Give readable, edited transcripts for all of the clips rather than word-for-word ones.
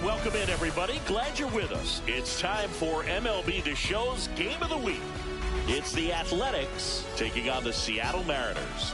Welcome in, everybody. Glad you're with us. It's time for MLB The Show's Game of the Week. It's the Athletics taking on the Seattle Mariners.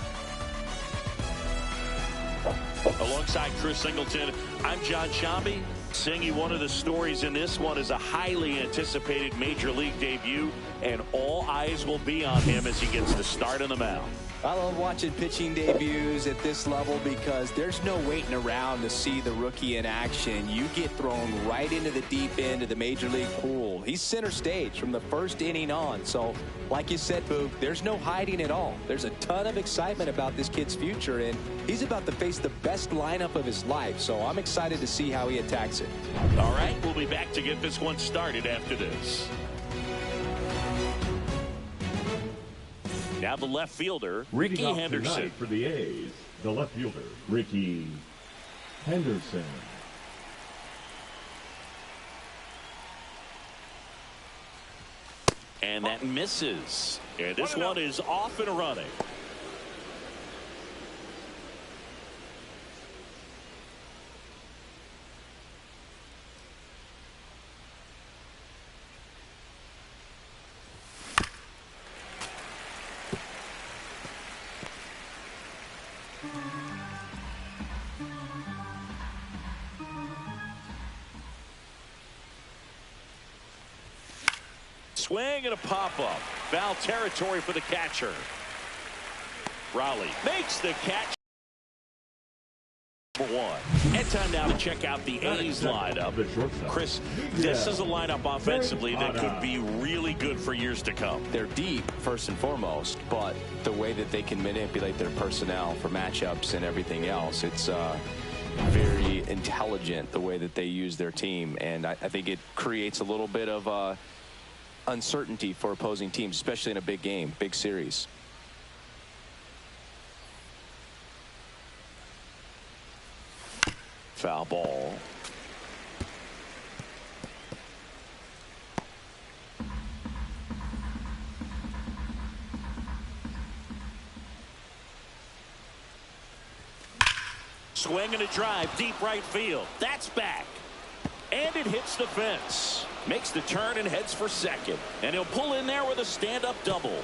Alongside Chris Singleton, I'm John Shambi. Singy, one of the stories in this one is a highly anticipated Major League debut, and all eyes will be on him as he gets the start on the mound. I love watching pitching debuts at this level because there's no waiting around to see the rookie in action. You get thrown right into the deep end of the Major League pool. He's center stage from the first inning on. So, like you said, Boog, there's no hiding at all. There's a ton of excitement about this kid's future, and he's about to face the best lineup of his life. So I'm excited to see how he attacks it. All right, we'll be back to get this one started after this. Now the left fielder, Ricky Henderson. For the A's, the left fielder, Ricky Henderson. And that misses. And this one is off and running. Swing and a pop-up. Foul territory for the catcher. Raleigh makes the catch. Number one. And time now to check out the A's lineup. Chris, this is a lineup offensively that could be really good for years to come. They're deep, first and foremost, but the way that they can manipulate their personnel for matchups and everything else, it's very intelligent the way that they use their team. And I think it creates a little bit of uncertainty for opposing teams, especially in a big game, big series. Foul ball. Swing and a drive, deep right field. That's back. And it hits the fence. Makes the turn and heads for second. And he'll pull in there with a stand-up double.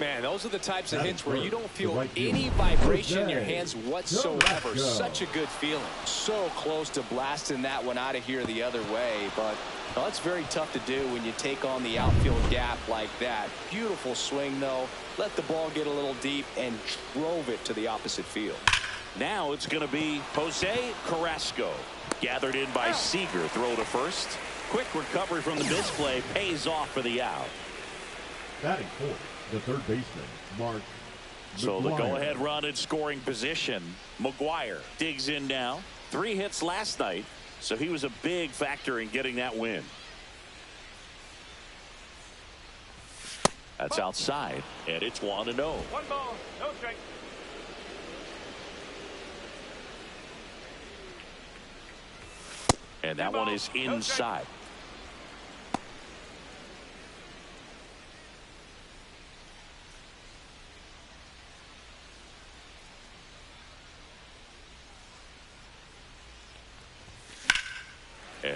Man, those are the types of hits where you don't feel any vibration in your hands whatsoever. Such a good feeling. So close to blasting that one out of here the other way. But well, it's very tough to do when you take on the outfield gap like that. Beautiful swing, though. Let the ball get a little deep and drove it to the opposite field. Now it's going to be Jose Carrasco. Gathered in by Seager. Throw to first. Quick recovery from the misplay. Pays off for the out. Batting fourth, the third baseman, Mark. So the go-ahead run in scoring position. McGuire digs in now. 3 hits last night. So he was a big factor in getting that win. That's outside. And it's 1-0. 1 ball, no strike. And that one is inside.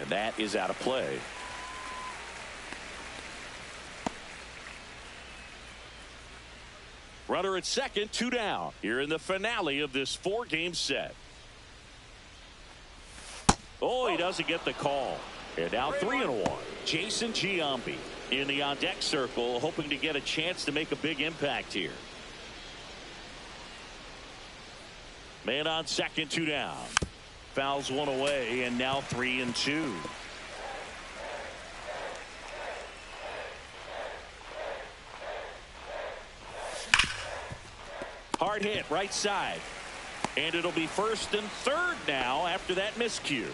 And that is out of play. Runner at second, 2 down. Here in the finale of this 4-game set. Oh, he doesn't get the call. And now 3-1. Jason Giambi in the on-deck circle, hoping to get a chance to make a big impact here. Man on second, 2 down. Fouls one away, and now 3-2. Hard hit, right side. And it'll be first and third now after that miscue.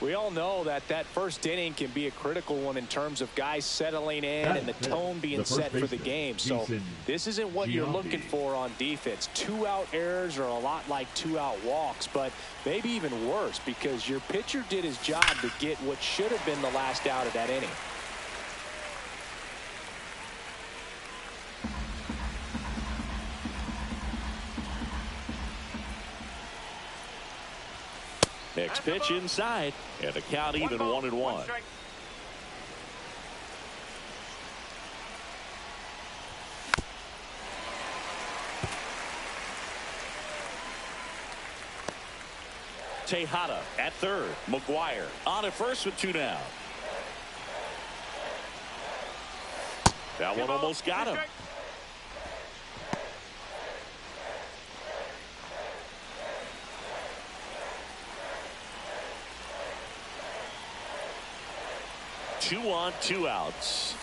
We all know that first inning can be a critical one in terms of guys settling in and the tone being set for the game. So this isn't what you're looking for on defense. 2-out errors are a lot like 2-out walks, but maybe even worse because your pitcher did his job to get what should have been the last out of that inning. Next pitch inside, and the count even 1-1. Tejada at third. McGuire on at first with 2 down. That one almost got him. Two on, 2 outs.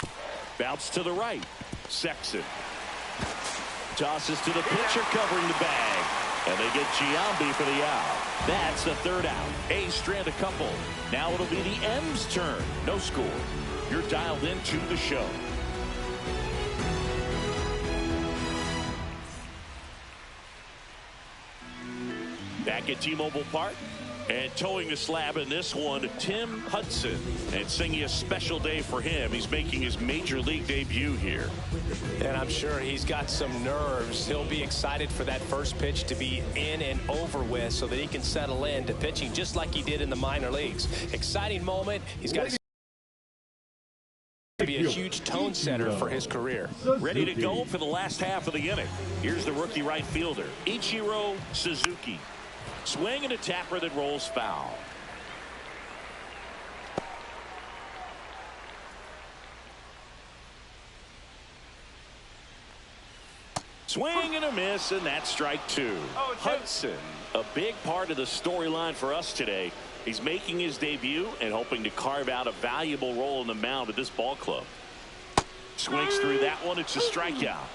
Bounce to the right. Sexton tosses to the pitcher covering the bag. And they get Giambi for the out. That's the 3rd out. A's strand a couple. Now it'll be the M's turn. No score. You're dialed into the show. Back at T-Mobile Park. And towing the slab in this one, Tim Hudson. And singing a special day for him. He's making his major league debut here. And I'm sure he's got some nerves. He'll be excited for that first pitch to be in and over with so that he can settle in to pitching just like he did in the minor leagues. Exciting moment. He's got to be a huge tone setter for his career. Ready to go for the last half of the inning. Here's the rookie right fielder, Ichiro Suzuki. Swing and a tapper that rolls foul. Swing and a miss, and that's strike 2. Hudson, a big part of the storyline for us today. He's making his debut and hoping to carve out a valuable role in the mound of this ball club. Swings through that one. It's a strikeout.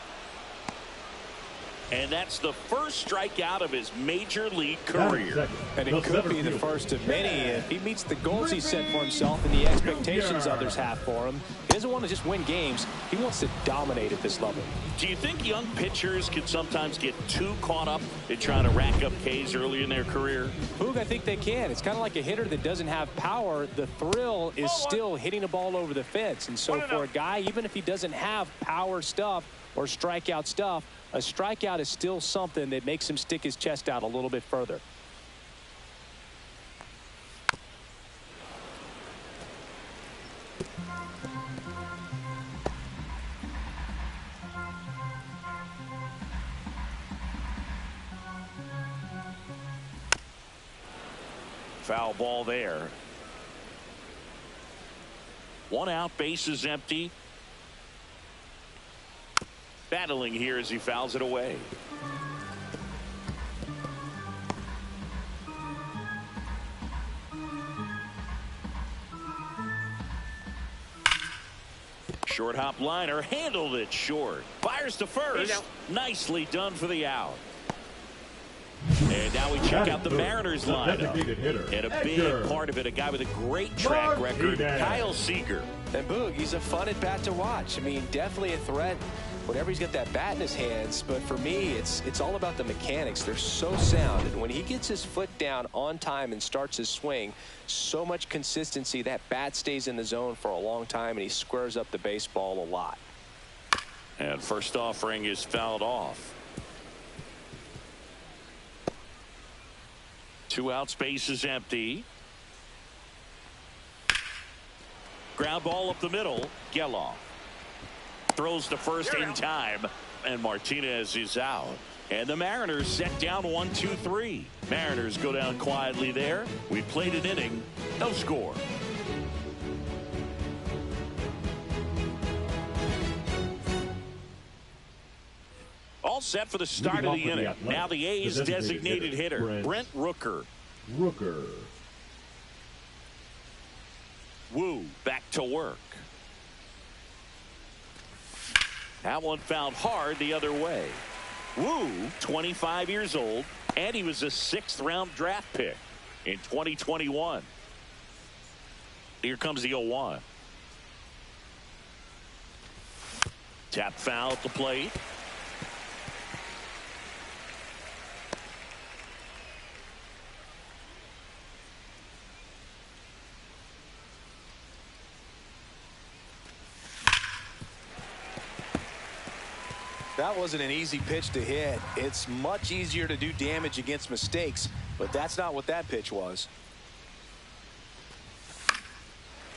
And that's the first strikeout of his major league career. And it could be the first of many if he meets the goals he set for himself and the expectations others have for him. He doesn't want to just win games. He wants to dominate at this level. Do you think young pitchers can sometimes get too caught up in trying to rack up Ks early in their career? Boog, I think they can. It's kind of like a hitter that doesn't have power. The thrill is still hitting a ball over the fence. And so for a guy, even if he doesn't have power stuff or strikeout stuff, a strikeout is still something that makes him stick his chest out a little bit further. Foul ball there. 1 out, bases empty. Battling here as he fouls it away. Short hop liner, handled it short. Fires to first. Nicely done for the out. And now we check out the Mariners lineup. And a big part of it, a guy with a great track record, Kyle Seager. And Boog, he's a fun at bat to watch. I mean, definitely a threat whenever he's got that bat in his hands. But for me, it's all about the mechanics. They're so sound. And when he gets his foot down on time and starts his swing, so much consistency, that bat stays in the zone for a long time, and he squares up the baseball a lot. And first offering is fouled off. 2 out, space is empty. Ground ball up the middle. Geloff throws to first in time, and Martinez is out. And the Mariners set down 1-2-3. Mariners go down quietly there. We played an inning, no score. All set for the start of the inning. Now the A's designated hitter, Brent Rooker. Wu back to work. That one fouled hard the other way. Wu, 25 years old, and he was a 6th-round draft pick in 2021. Here comes the 0-1. Tap foul at the plate. That wasn't an easy pitch to hit. It's much easier to do damage against mistakes, but that's not what that pitch was.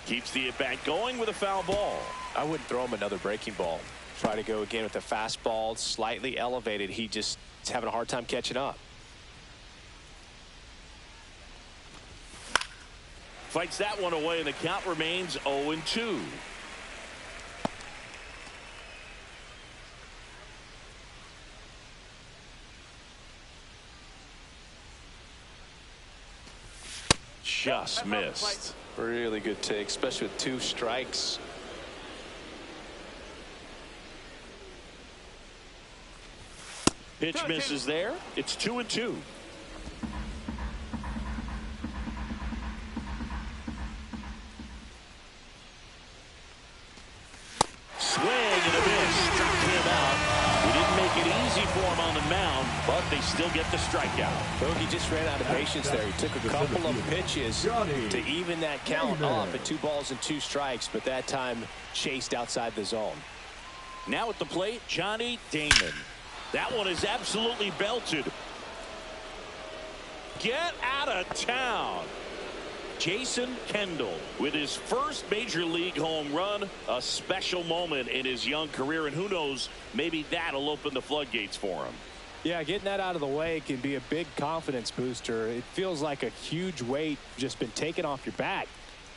Keeps the at-bat going with a foul ball. I wouldn't throw him another breaking ball. Try to go again with a fastball, slightly elevated. He just is having a hard time catching up. Fights that one away, and the count remains 0-2. Just missed. Really good take, especially with 2 strikes. Pitch misses there. It's 2-2. Swing and a miss. Struck him out. He didn't make it easy for him on the mound, but they still get the strikeout. Bogey just ran out of patience there. He took a couple of pitches to even that count up at 2 balls and 2 strikes, but that time chased outside the zone. Now at the plate, Johnny Damon. That one is absolutely belted. Get out of town. Jason Kendall with his first major league home run, a special moment in his young career, and who knows, maybe that'll open the floodgates for him. Yeah, getting that out of the way can be a big confidence booster. It feels like a huge weight just been taken off your back.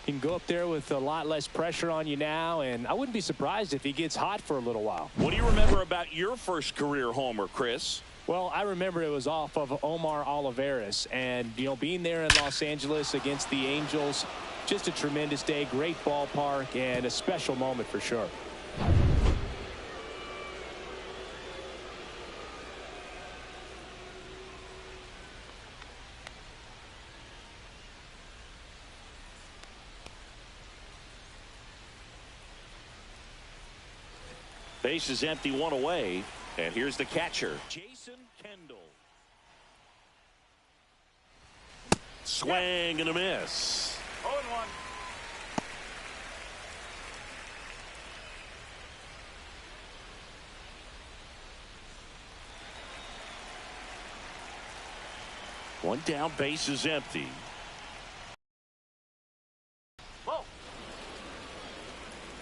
You can go up there with a lot less pressure on you now, and I wouldn't be surprised if he gets hot for a little while. What do you remember about your first career homer, Chris? Well, I remember it was off of Omar Olivares, and being there in Los Angeles against the Angels, just a tremendous day, great ballpark, and a special moment for sure. Base is empty, 1 away, and here's the catcher, Jason Kendall. Swing and a miss. 0-1. One down, base is empty. Whoa.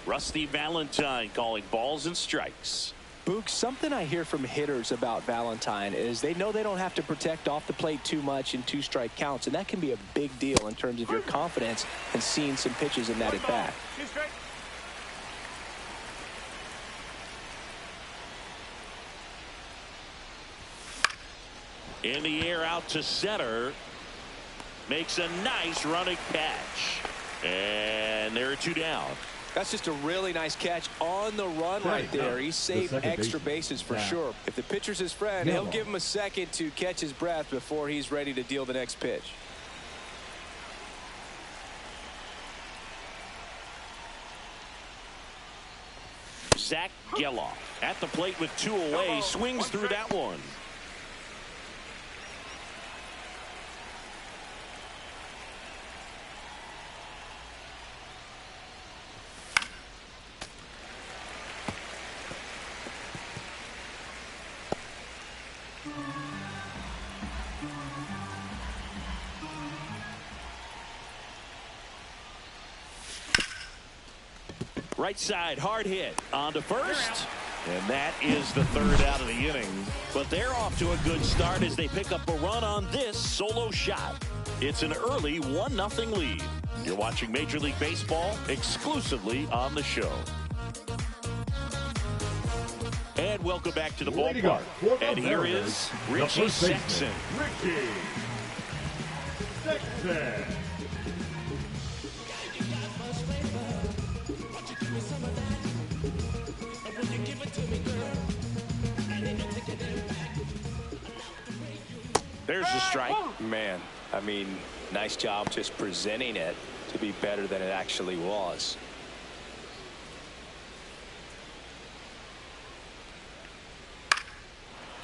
Rusty Valentine calling balls and strikes. Boog, something I hear from hitters about Valentine is they know they don't have to protect off the plate too much in 2-strike counts, and that can be a big deal in terms of your confidence and seeing some pitches in that at bat. 2 strikes. In the air out to center. Makes a nice running catch. And there are 2 down. That's just a really nice catch on the run right there. He saved extra bases for sure. If the pitcher's his friend, he'll give him a second to catch his breath before he's ready to deal the next pitch. Zach Geloff at the plate with 2 away. Swings through that one. Right side, hard hit. On to first. And that is the third out of the inning. But they're off to a good start as they pick up a run on this solo shot. It's an early 1-0 lead. You're watching Major League Baseball exclusively on the show. And welcome back to the ballpark. And here is Richie Sexson. Richie Sexson. There's the strike. Man, I mean, nice job just presenting it to be better than it actually was.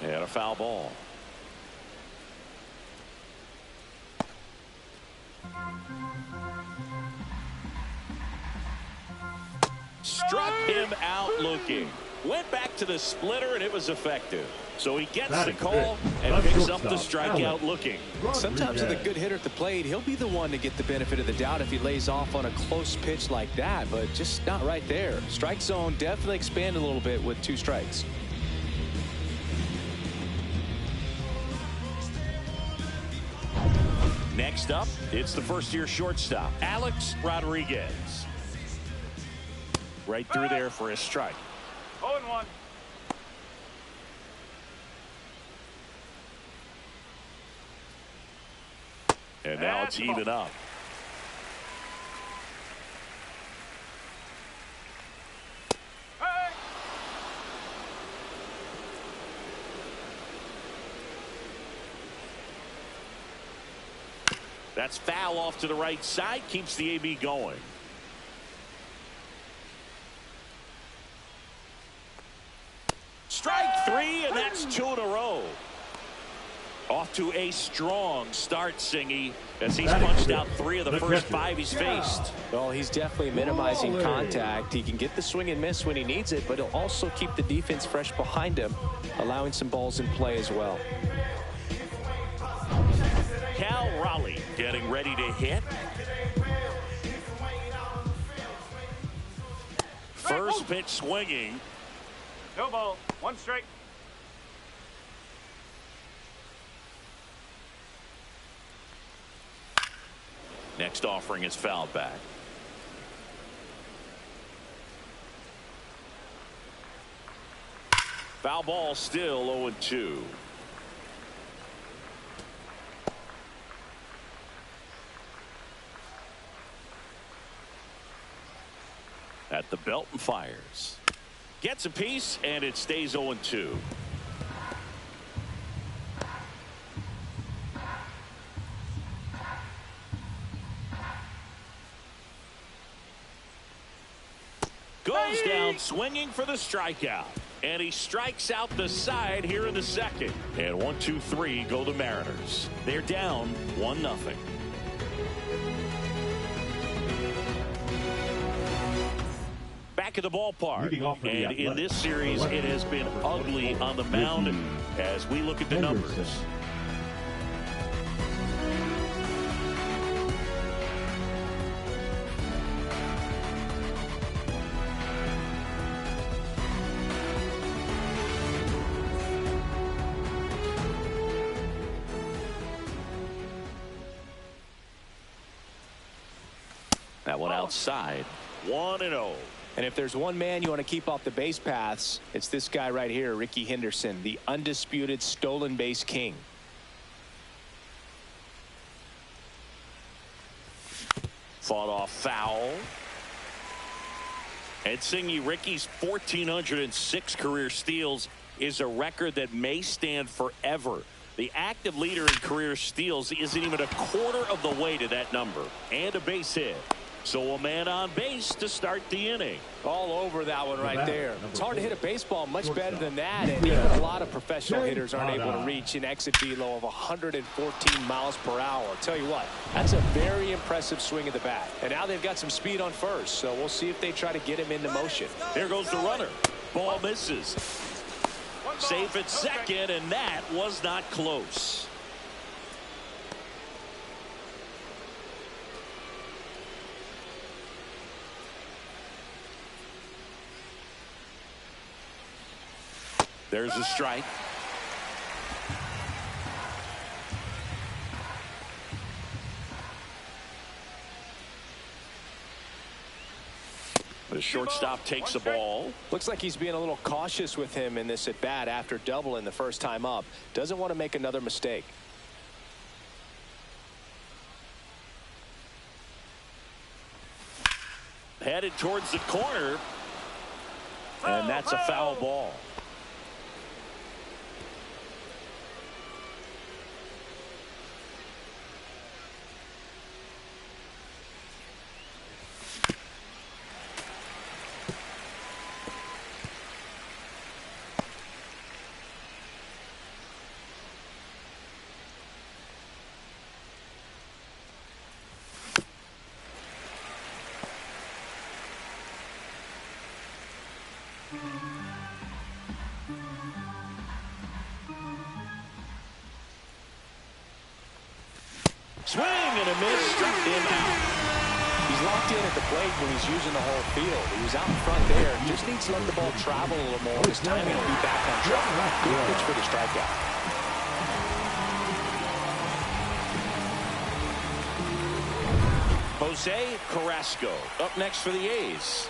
And a foul ball. Struck him out looking. Went back to the splitter, and it was effective. So he gets the call and picks up the strikeout looking. Sometimes with a good hitter at the plate, he'll be the one to get the benefit of the doubt if he lays off on a close pitch like that, but just not right there. Strike zone definitely expanded a little bit with 2 strikes. Next up, it's the first-year shortstop, Alex Rodriguez. Right through there for his strike. 0-1. And now it's even up. Hey! That's foul off to the right side. Keeps the AB going. Strike 3, and that's 2 in a row. Off to a strong start, Singy, as he's punched out 3 of the first 5 he's faced. Well, he's definitely minimizing contact. He can get the swing and miss when he needs it, but he'll also keep the defense fresh behind him, allowing some balls in play as well. Cal Raleigh getting ready to hit. First pitch swinging. No ball. 1 strike. Next offering is fouled back. Foul ball, still 0-2. At the belt and fires. Gets a piece, and it stays 0-2. Goes down swinging for the strikeout. And he strikes out the side here in the second. And 1, 2, 3 go the Mariners. They're down 1-0. Back at the ballpark. And in this series, it has been ugly on the mound as we look at the numbers. That one outside. 1-0. And if there's one man you want to keep off the base paths, it's this guy right here, Ricky Henderson, the undisputed stolen base king. Fought off foul. And Singy, Ricky's 1,406 career steals is a record that may stand forever. The active leader in career steals isn't even a quarter of the way to that number. And a base hit. So a man on base to start the inning. All over that one right there. It's hard to hit a baseball much better than that, and even a lot of professional hitters aren't able to reach an exit velo of 114 miles per hour. I'll tell you what, that's a very impressive swing of the bat. And now they've got some speed on first, so we'll see if they try to get him into motion. Here goes the runner. Ball misses. Safe at second, and that was not close. There's a strike. The shortstop takes the ball. Looks like he's being a little cautious with him in this at bat after doubling the first time up. Doesn't want to make another mistake. Headed towards the corner. And that's a foul ball. Swing and a miss, struck him out. He's locked in at the plate when he's using the whole field. He was out in front there. Just needs to let the ball travel a little more. His timing will be back on track. Good pitch for the strikeout. Jose Carrasco up next for the A's.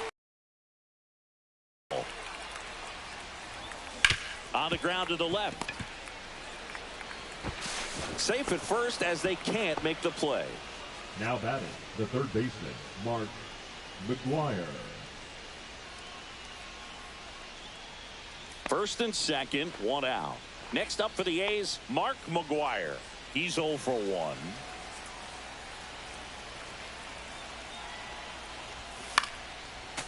On the ground to the left. Safe at first as they can't make the play. Now batting, the third baseman, Mark McGuire. First and second, one out. Next up for the A's, Mark McGuire. He's 0 for 1.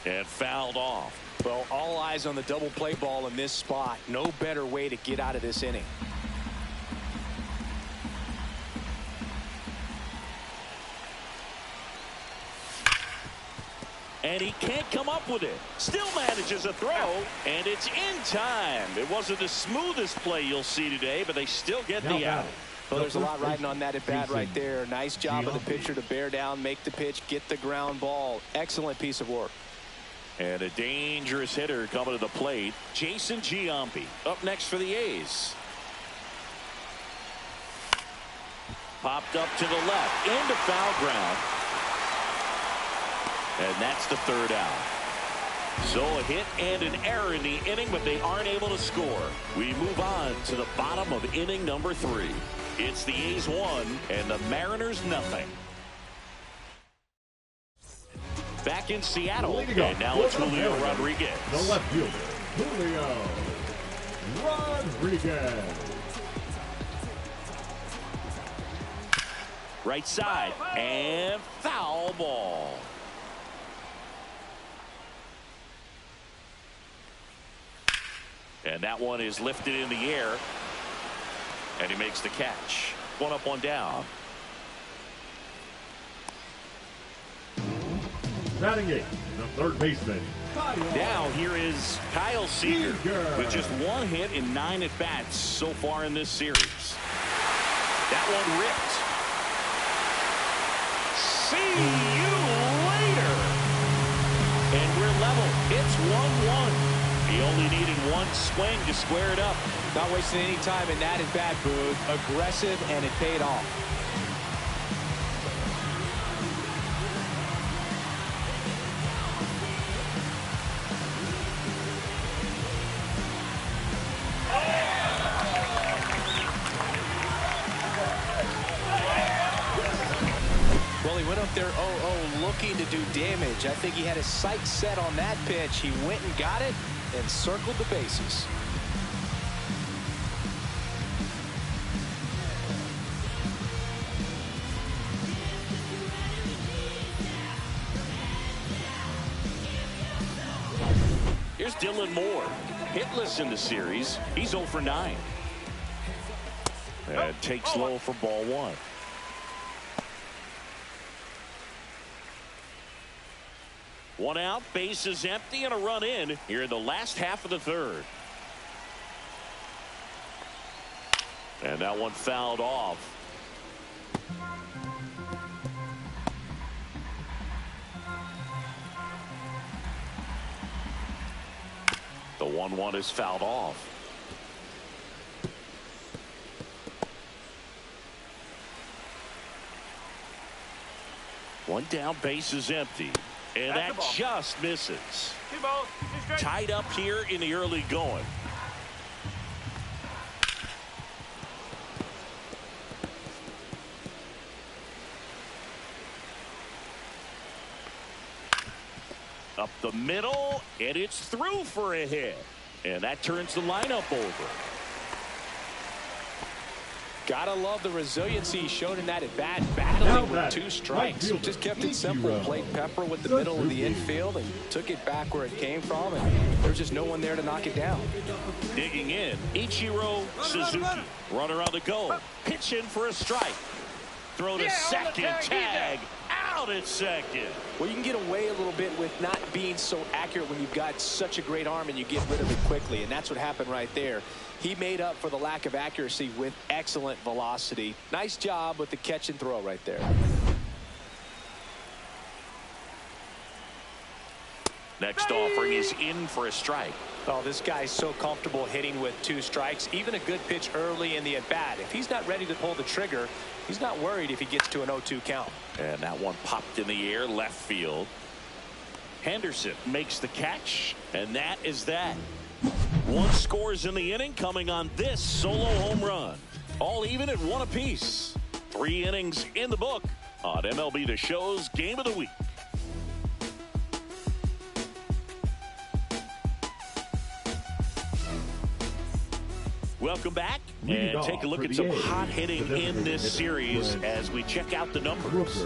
And fouled off. Well, all eyes on the double play ball in this spot. No better way to get out of this inning. And he can't come up with it. Still manages a throw, and it's in time. It wasn't the smoothest play you'll see today, but they still get the out. Well, there's a lot riding on that at bat right there. Nice job of the pitcher to bear down, make the pitch, get the ground ball. Excellent piece of work. And a dangerous hitter coming to the plate, Jason Giambi, up next for the A's. Popped up to the left, into foul ground. And that's the third out. So a hit and an error in the inning, but they aren't able to score. We move on to the bottom of inning number 3. It's the A's 1 and the Mariners nothing. Back in Seattle, and now it's Julio Rodriguez. The left fielder, Julio Rodriguez. Right side, and foul ball. And that one is lifted in the air, and he makes the catch. 1 up, 1 down. Batting 8, the third baseman. Now here is Kyle Seager with just 1 hit in 9 at-bats so far in this series. That one ripped. See you later. And we're level. It's 1-1. He only needed 1 swing to square it up. Not wasting any time in that at-bat, Booth. Aggressive, and it paid off. Well, he went up there 0-0 looking to do damage. I think he had his sights set on that pitch. He went and got it and circled the bases. Here's Dylan Moore, hitless in the series. He's 0 for 9. And takes low for ball 1. One out, bases empty, and a run in here in the last half of the third. And that one fouled off. The 1-1 is fouled off. One down, base is empty. And that just misses. 2 balls, 2 strikes. Tied up here in the early going. Up the middle, and it's through for a hit. And that turns the lineup over. Gotta love the resiliency he showed in that at bat, battling with 2 strikes. Just kept it simple, played pepper with the middle of the infield, and took it back where it came from, and there's just no one there to knock it down. Digging in, Ichiro Suzuki. Runner on the go. Pitching for a strike. Throw to second, tag. Out at second. Well, you can get away a little bit with not being so accurate when you've got such a great arm and you get rid of it quickly, and that's what happened right there. He made up for the lack of accuracy with excellent velocity. Nice job with the catch and throw right there. Next offering is in for a strike. Oh, this guy's so comfortable hitting with 2 strikes. Even a good pitch early in the at-bat. If he's not ready to pull the trigger, he's not worried if he gets to an 0-2 count. And that one popped in the air, left field. Henderson makes the catch, and that is that. 1 scores in the inning, coming on this solo home run. All even at 1 apiece. 3 innings in the book on MLB The Show's Game of the Week. Welcome back, and take a look at some hot hitting in this series as we check out the numbers.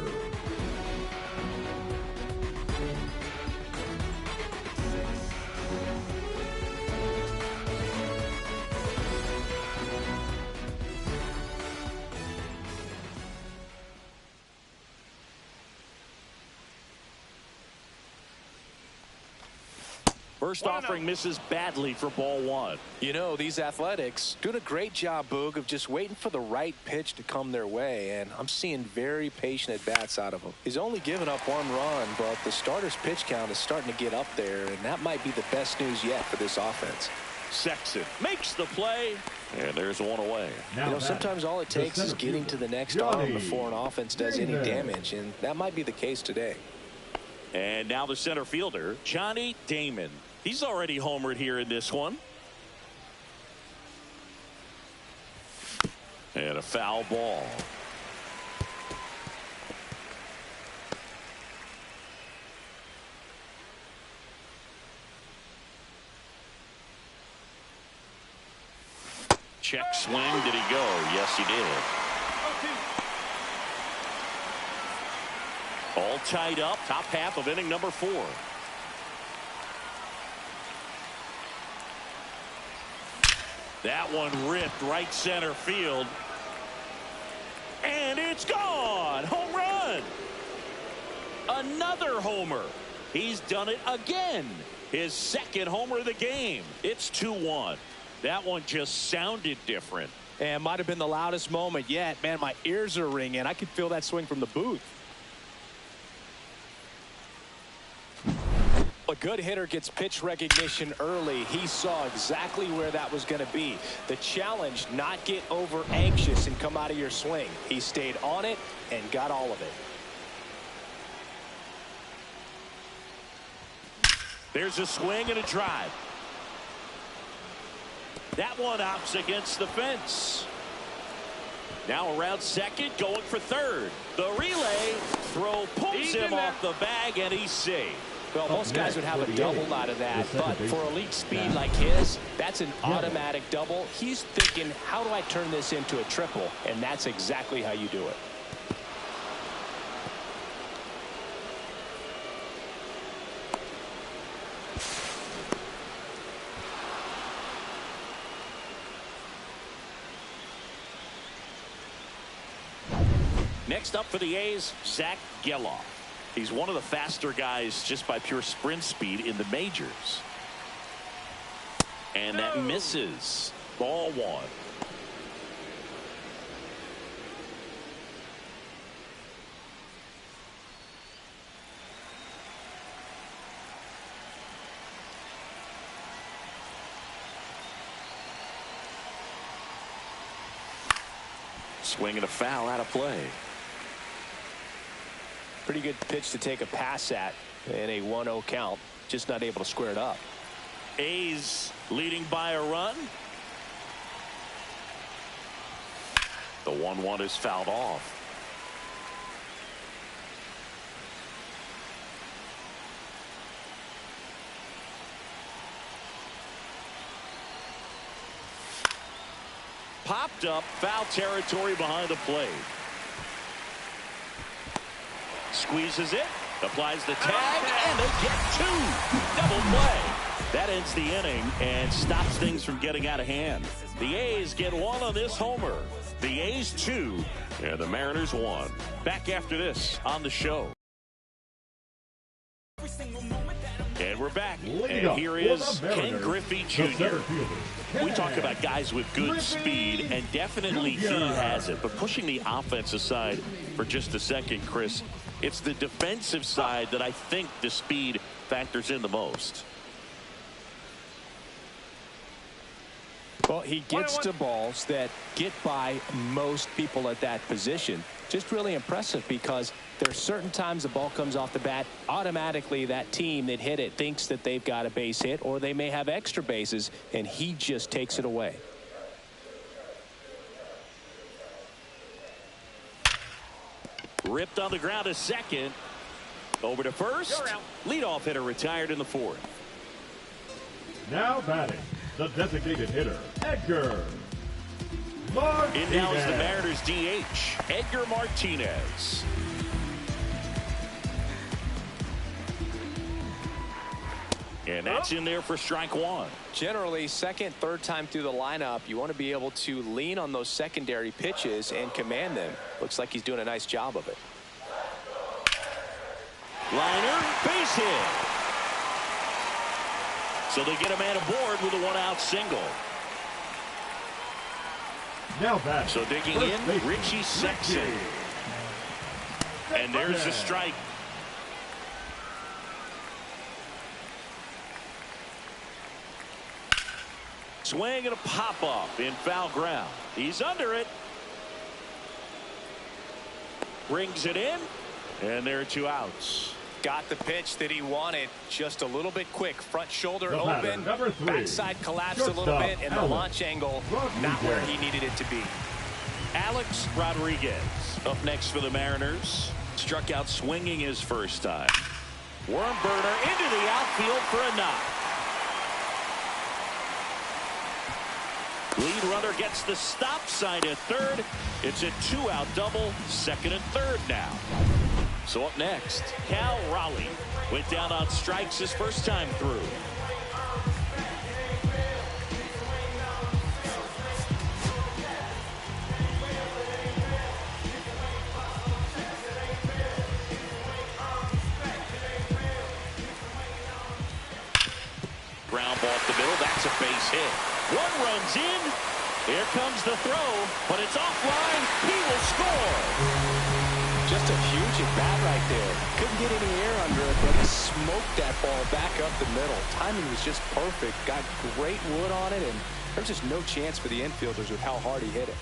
First offering misses badly for ball 1. You know, these Athletics doing a great job, Boog, of just waiting for the right pitch to come their way, and I'm seeing very patient at-bats out of him. He's only given up 1 run, but the starter's pitch count is starting to get up there, and that might be the best news yet for this offense. Sexton makes the play, and there's 1 away. You know, sometimes all it takes is getting to the next arm before an offense does any damage, and that might be the case today. And now the center fielder, Johnny Damon. He's already homered here in this one. And a foul ball. Check swing. Did he go? Yes, he did. All tied up. Top half of inning number 4. That one ripped right center field. And it's gone. Home run. Another homer. He's done it again. His 2nd homer of the game. It's 2-1. That one just sounded different. And might have been the loudest moment yet. Man, my ears are ringing. I could feel that swing from the booth. A good hitter gets pitch recognition early. He saw exactly where that was going to be. The challenge, not get over anxious and come out of your swing. He stayed on it and got all of it. There's a swing and a drive. That one opts against the fence. Now around second, going for third. The relay throw pulls him off the bag, and he's safe. Well, most guys would have a double out of that, but for elite speed like his, that's an automatic double. He's thinking, how do I turn this into a triple? And that's exactly how you do it. Next up for the A's, Zach Geloff. He's one of the faster guys just by pure sprint speed in the majors. And that misses. Ball 1. Swing and a foul out of play. Pretty good pitch to take a pass at in a 1-0 count. Just not able to square it up. A's leading by a run. The 1-1 is fouled off. Popped up, foul territory behind the plate. Squeezes it, applies the tag, and they get two. Double play. That ends the inning and stops things from getting out of hand. The A's get one on this homer. The A's 2 and the Mariners 1. Back after this on the show. And we're back. And here is Ken Griffey Jr. We talk about guys with good speed, and definitely he has it. But pushing the offense aside for just a second, Chris, it's the defensive side that I think the speed factors in the most. Well, he gets to balls that get by most people at that position. Just really impressive because there's certain times the ball comes off the bat, automatically that team that hit it thinks that they've got a base hit, or they may have extra bases, and he just takes it away. Ripped on the ground to second. Over to first. Leadoff hitter retired in the 4th. Now batting, the designated hitter, Edgar Martinez. In now is the Mariners DH, Edgar Martinez. And that's in there for strike 1. Generally, second, third time through the lineup, you want to be able to lean on those secondary pitches and command them. Looks like he's doing a nice job of it. Liner, base hit. So they get a man aboard with a 1-out single. Now batting, so digging in, Richie Sexton. And there's the strike. Swing and a pop-up in foul ground. He's under it. Brings it in, and there are 2 outs. Got the pitch that he wanted, just a little bit quick. Front shoulder open, backside collapsed a little bit, and the launch angle not where he needed it to be. Alex Rodriguez up next for the Mariners. Struck out swinging his first time. Worm burner into the outfield for a knock. Lead runner gets the stop sign at third. It's a 2-out double, second and third now. So up next, Cal Raleigh went down on strikes his first time through. Ground ball up the middle. That's a base hit. 1 runs in. Here comes the throw, but it's offline. He will score. Just a huge at bat right there. Couldn't get any air under it, but he smoked that ball back up the middle. Timing was just perfect. Got great wood on it, and there's just no chance for the infielders with how hard he hit it.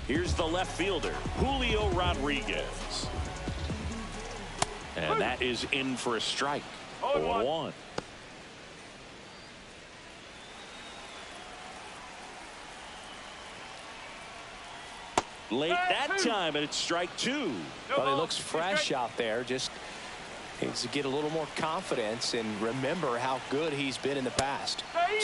Here's the left fielder, Julio Rodriguez. And that is in for a strike. 0-1. Late that time, and it's strike 2. But he looks fresh out there. Just needs to get a little more confidence and remember how good he's been in the past.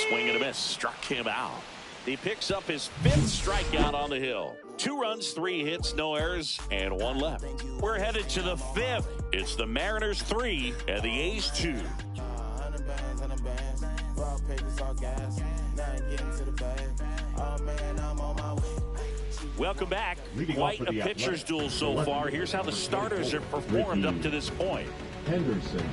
Swing and a miss. Struck him out. He picks up his 5th strikeout on the hill. 2 runs, 3 hits, no errors, and 1 left. We're headed to the 5th. It's the Mariners 3 and the A's 2. Welcome back. Quite a pitcher's duel so far. Here's how the starters have performed up to this point. Henderson.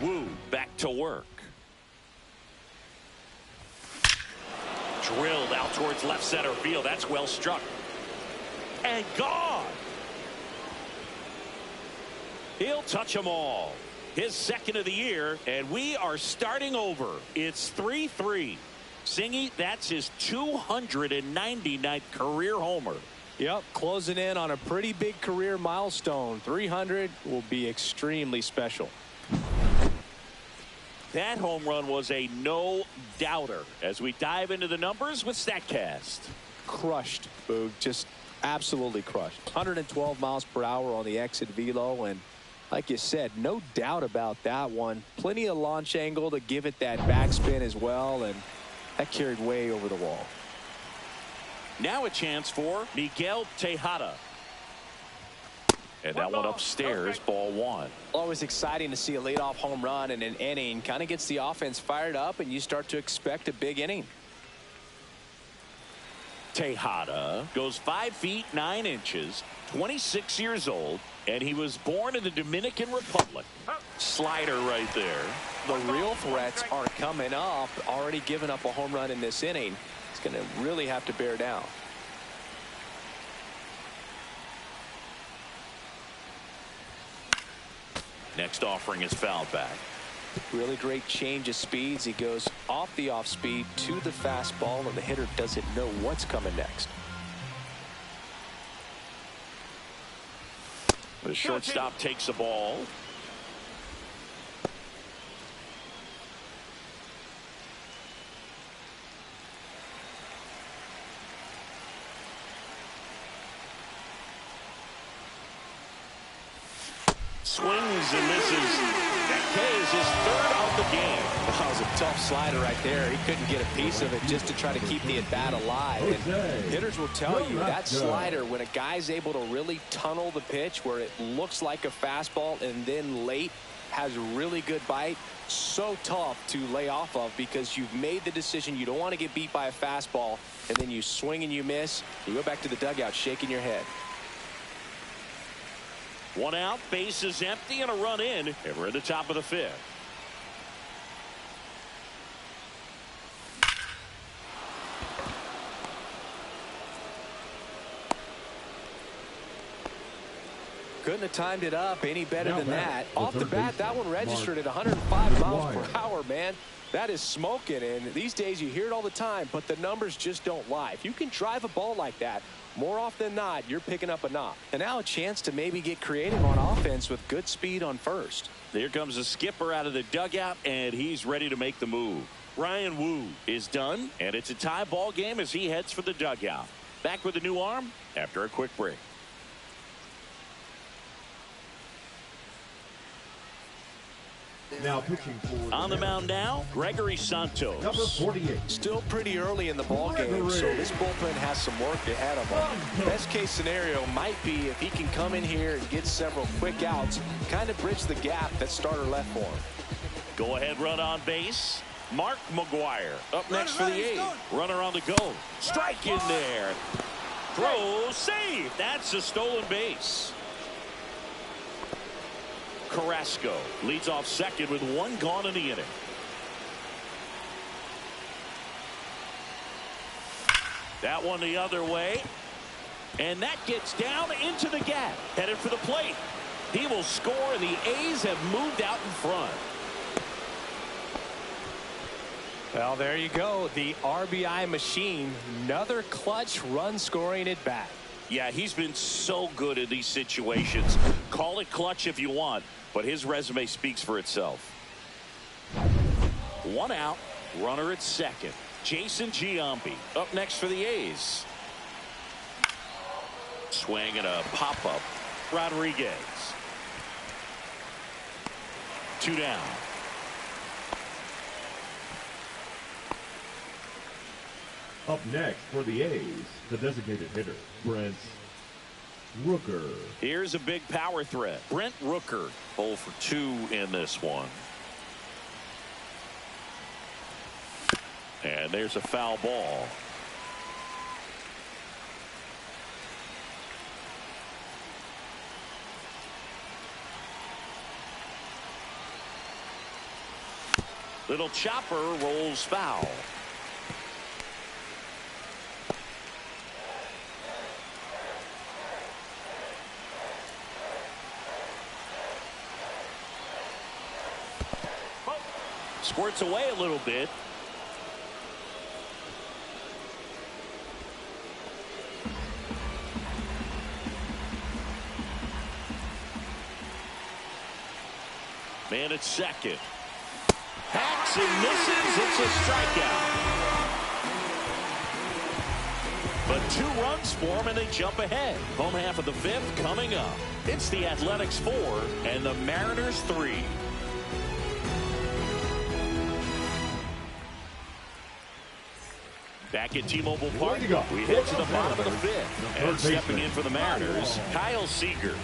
Wu back to work. Drilled out towards left center field. That's well struck. and gone. He'll touch them all. His second of the year, and we are starting over. It's 3-3. Singy, that's his 299th career homer. Yep, closing in on a pretty big career milestone. 300 will be extremely special. That home run was a no-doubter as we dive into the numbers with StatCast. Crushed, Boog. Just absolutely crushed. 112 miles per hour on the exit velo, and like you said, no doubt about that one. Plenty of launch angle to give it that backspin as well, and that carried way over the wall. Now a chance for Miguel Tejada. And that one upstairs, ball one. Always exciting to see a leadoff home run in an inning. Kind of gets the offense fired up, and you start to expect a big inning. Tejada goes 5 feet 9 inches, 26 years old, and he was born in the Dominican Republic. Slider right there. The real threats are coming up. Already given up a home run in this inning. It's going to really have to bear down. Next offering is fouled back. Really great change of speeds. He goes off the off speed to the fastball, and the hitter doesn't know what's coming next. The shortstop takes the ball. Swings and misses. That K is his third of the game. That was a tough slider right there. He couldn't get a piece of it just to try to keep the at-bat alive. And hitters will tell you that slider, when a guy's able to really tunnel the pitch where it looks like a fastball and then late has really good bite, so tough to lay off of because you've made the decision you don't want to get beat by a fastball, and then you swing and you miss. You go back to the dugout shaking your head. One out, base is empty, and a run in, and we're at the top of the fifth. Couldn't have timed it up any better than that. Off the bat, that one registered at 105 miles per hour, man. That is smoking, and these days you hear it all the time, but the numbers just don't lie. If you can drive a ball like that, more often than not, you're picking up a knock. And now a chance to maybe get creative on offense with good speed on first. Here comes the skipper out of the dugout, and he's ready to make the move. Ryan Wu is done, and it's a tie ball game as he heads for the dugout. Back with a new arm after a quick break. Now pitching for on the mound now, Gregory Santos. Number 48. Still pretty early in the ball game, so this bullpen has some work ahead of him. Best case scenario might be if he can come in here and get several quick outs, kind of bridge the gap that starter left for him. Go ahead run on base. Mark McGuire up next for the A's. Runner on the go. Strike in there. Throw save. That's a stolen base. Carrasco leads off second with one gone in the inning. That one the other way. And that gets down into the gap. Headed for the plate. He will score, and the A's have moved out in front. Well, there you go. The RBI machine. Another clutch run scoring at bat. Yeah, he's been so good in these situations. Call it clutch if you want, but his resume speaks for itself. One out, runner at second. Jason Giambi up next for the A's. Swing and a pop-up. Rodriguez. 2 down. Up next for the A's, the designated hitter, Brent Rooker. Here's a big power threat. Brent Rooker, 0 for 2 in this one. And there's a foul ball. Little chopper rolls foul. Squirts away a little bit. Man at second. Hacks and misses. It's a strikeout. But 2 runs for him, and they jump ahead. Home half of the 5th coming up. It's the Athletics 4 and the Mariners 3. Back at T-Mobile Park, we head to the bottom of the 5th. And stepping in for the Mariners, Kyle Seager.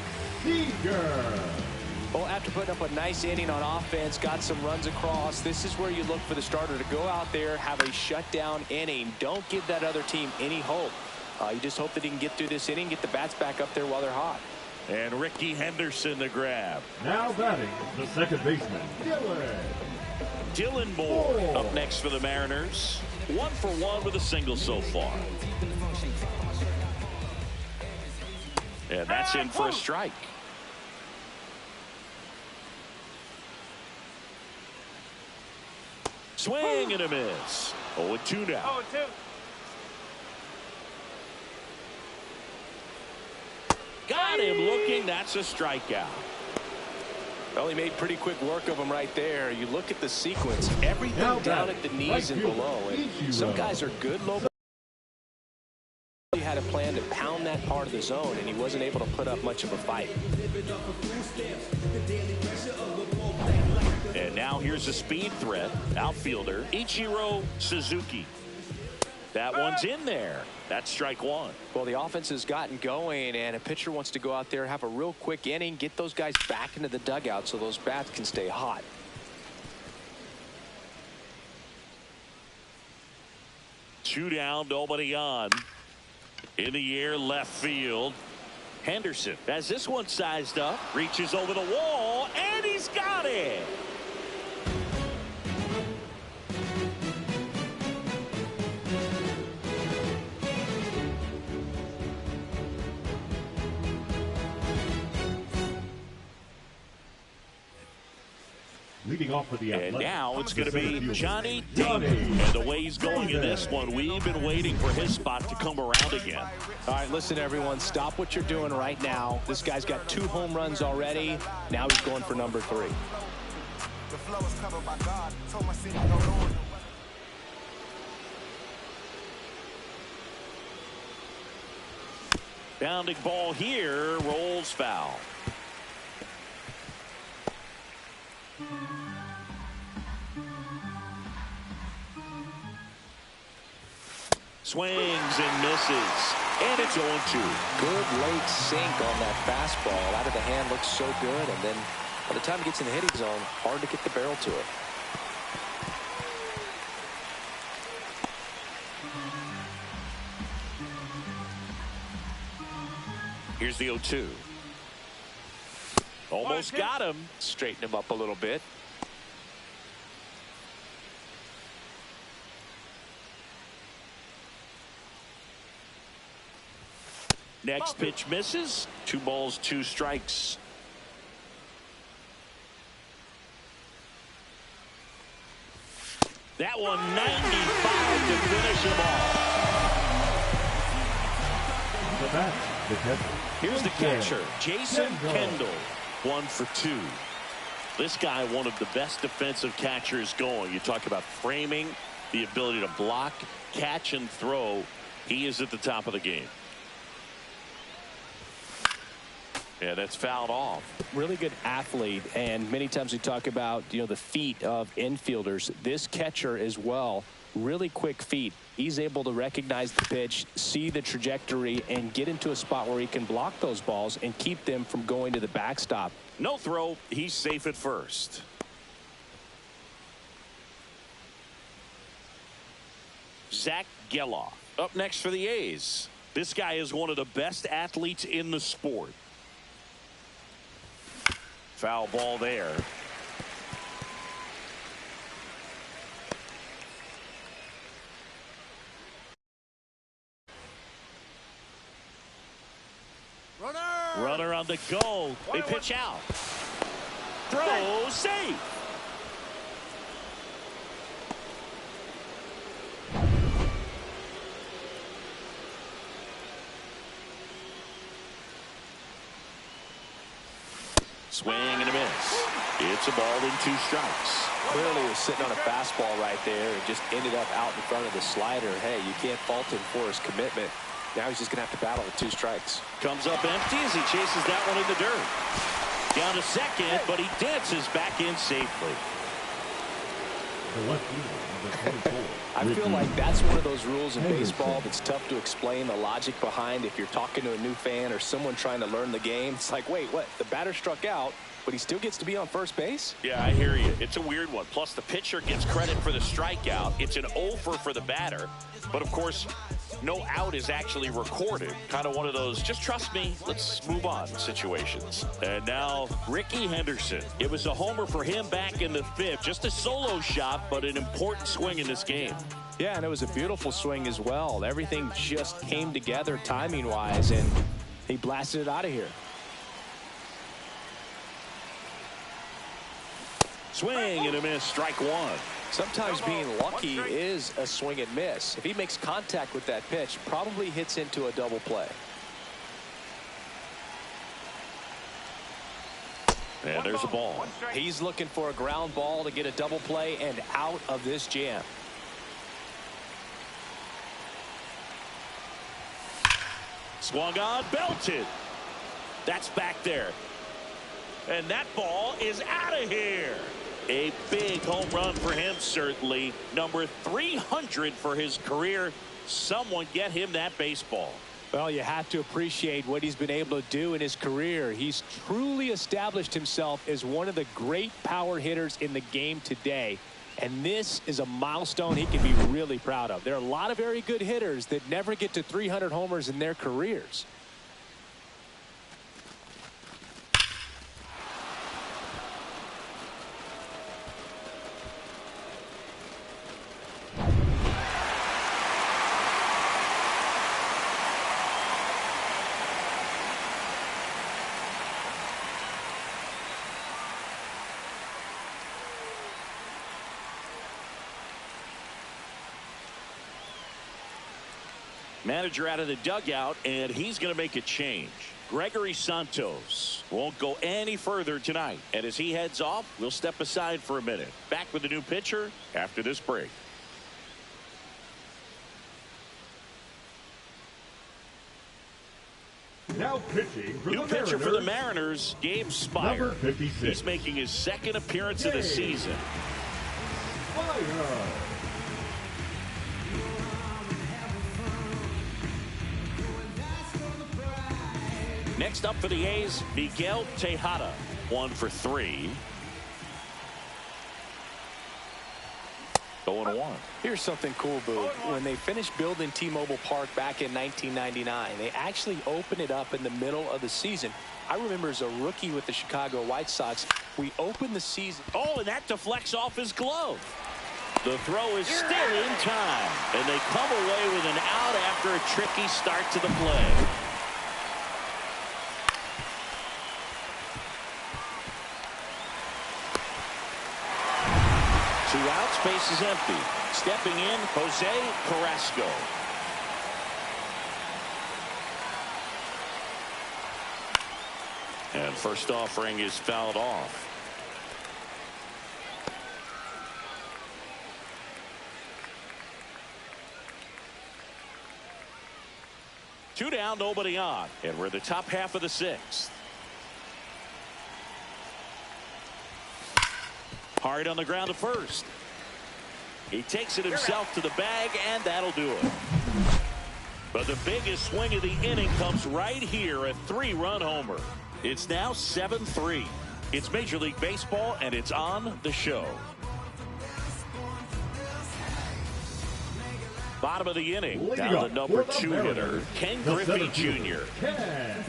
Well, after putting up a nice inning on offense, got some runs across, this is where you look for the starter to go out there, have a shutdown inning. Don't give that other team any hope. You just hope that he can get through this inning, get the bats back up there while they're hot. And Ricky Henderson the grab. Now batting, the second baseman, Dylan Moore up next for the Mariners. 1 for 1 with a single so far. And that's in for a strike. Swing and a miss. 0-2 now. 0-2. Got him looking. That's a strikeout. Well, he made pretty quick work of him right there. You look at the sequence, everything down at the knees and below. And some guys are good low. He had a plan to pound that part of the zone, and he wasn't able to put up much of a fight. And now here's a speed threat. Outfielder Ichiro Suzuki. That one's in there. That's strike 1. Well, the offense has gotten going, and a pitcher wants to go out there, have a real quick inning, get those guys back into the dugout so those bats can stay hot. Two down, nobody on. In the air, left field. Henderson has this one sized up, reaches over the wall, and he's got it. Leading off for the And Athletics, now it's going to be fielder, Johnny Damon. And the way he's going in this one, we've been waiting for his spot to come around again. All right, listen, everyone, stop what you're doing right now. This guy's got 2 home runs already. Now he's going for number 3. The flow is covered by God. Told my city no Lord. Bounding ball here, rolls foul. Swings and misses. And it's 0-2. Good late sink on that fastball. Out of the hand, looks so good. And then by the time it gets in the hitting zone, hard to get the barrel to it. Here's the 0-2. Almost got him. Straighten him up a little bit. Next pitch misses. 2 balls, 2 strikes. That one 95 to finish him off. The bat, the catcher. Here's the catcher, Jason Kendall. 1 for 2. This guy, one of the best defensive catchers going. You talk about framing, the ability to block, catch, and throw. He is at the top of the game. Yeah, that's fouled off. Really good athlete, and many times we talk about, the feet of infielders. This catcher as well, really quick feet. He's able to recognize the pitch, see the trajectory, and get into a spot where he can block those balls and keep them from going to the backstop. No throw. He's safe at first. Zach Geloff up next for the A's. This guy is one of the best athletes in the sport. Foul ball there. Runner on the go. They pitch out. Throw safe. Swing and a miss. It's a ball in 2 strikes. Clearly was sitting on a fastball right there and just ended up out in front of the slider. Hey, you can't fault him for his commitment. Now he's just going to have to battle with 2 strikes. Comes up empty as he chases that one in the dirt. Down to second, but he dances back in safely. The left fielder, number 24. I feel like that's one of those rules in baseball that's tough to explain the logic behind. If you're talking to a new fan or someone trying to learn the game, it's like, wait, what? The batter struck out, but he still gets to be on first base? Yeah, I hear you. It's a weird one. Plus, the pitcher gets credit for the strikeout. It's an over for the batter. But, of course, no out is actually recorded. Kind of one of those, just trust me, let's move on situations. And now, Ricky Henderson. It was a homer for him back in the 5th. Just a solo shot, but an important swing in this game. Yeah, and it was a beautiful swing as well. Everything just came together timing-wise, and he blasted it out of here. Swing and a miss, strike 1. Sometimes being lucky is a swing and miss. If he makes contact with that pitch, probably hits into a double play. And there's a ball. He's looking for a ground ball to get a double play and out of this jam. Swung on, belted. That's back there. And that ball is out of here. A big home run for him, certainly. Number 300 for his career. Someone get him that baseball. Well, you have to appreciate what he's been able to do in his career. He's truly established himself as one of the great power hitters in the game today. And this is a milestone he can be really proud of. There are a lot of very good hitters that never get to 300 homers in their careers. Manager out of the dugout, and he's going to make a change. Gregory Santos won't go any further tonight. And as he heads off, we'll step aside for a minute. Back with the new pitcher after this break. Now pitching for New the pitcher Mariners, for the Mariners, Gabe Spire. number 56. He's making his 2nd appearance of the season. Fire. Next up for the A's, Miguel Tejada. 1 for 3. 0-1. Here's something cool, Boo. When they finished building T-Mobile Park back in 1999, they actually opened it up in the middle of the season. I remember as a rookie with the Chicago White Sox, we opened the season. Oh, and that deflects off his glove. The throw is still in time, and they come away with an out after a tricky start to the play. Two outs, base is empty. Stepping in, Jose Carrasco. And first offering is fouled off. Two down, nobody on. And we're the top half of the 6th. Hard on the ground to first. He takes it himself to the bag, and that'll do it. But the biggest swing of the inning comes right here, a 3-run homer. It's now 7-3. It's Major League Baseball, and it's on the show. Bottom of the inning, down the number 2 hitter, Ken Griffey Jr.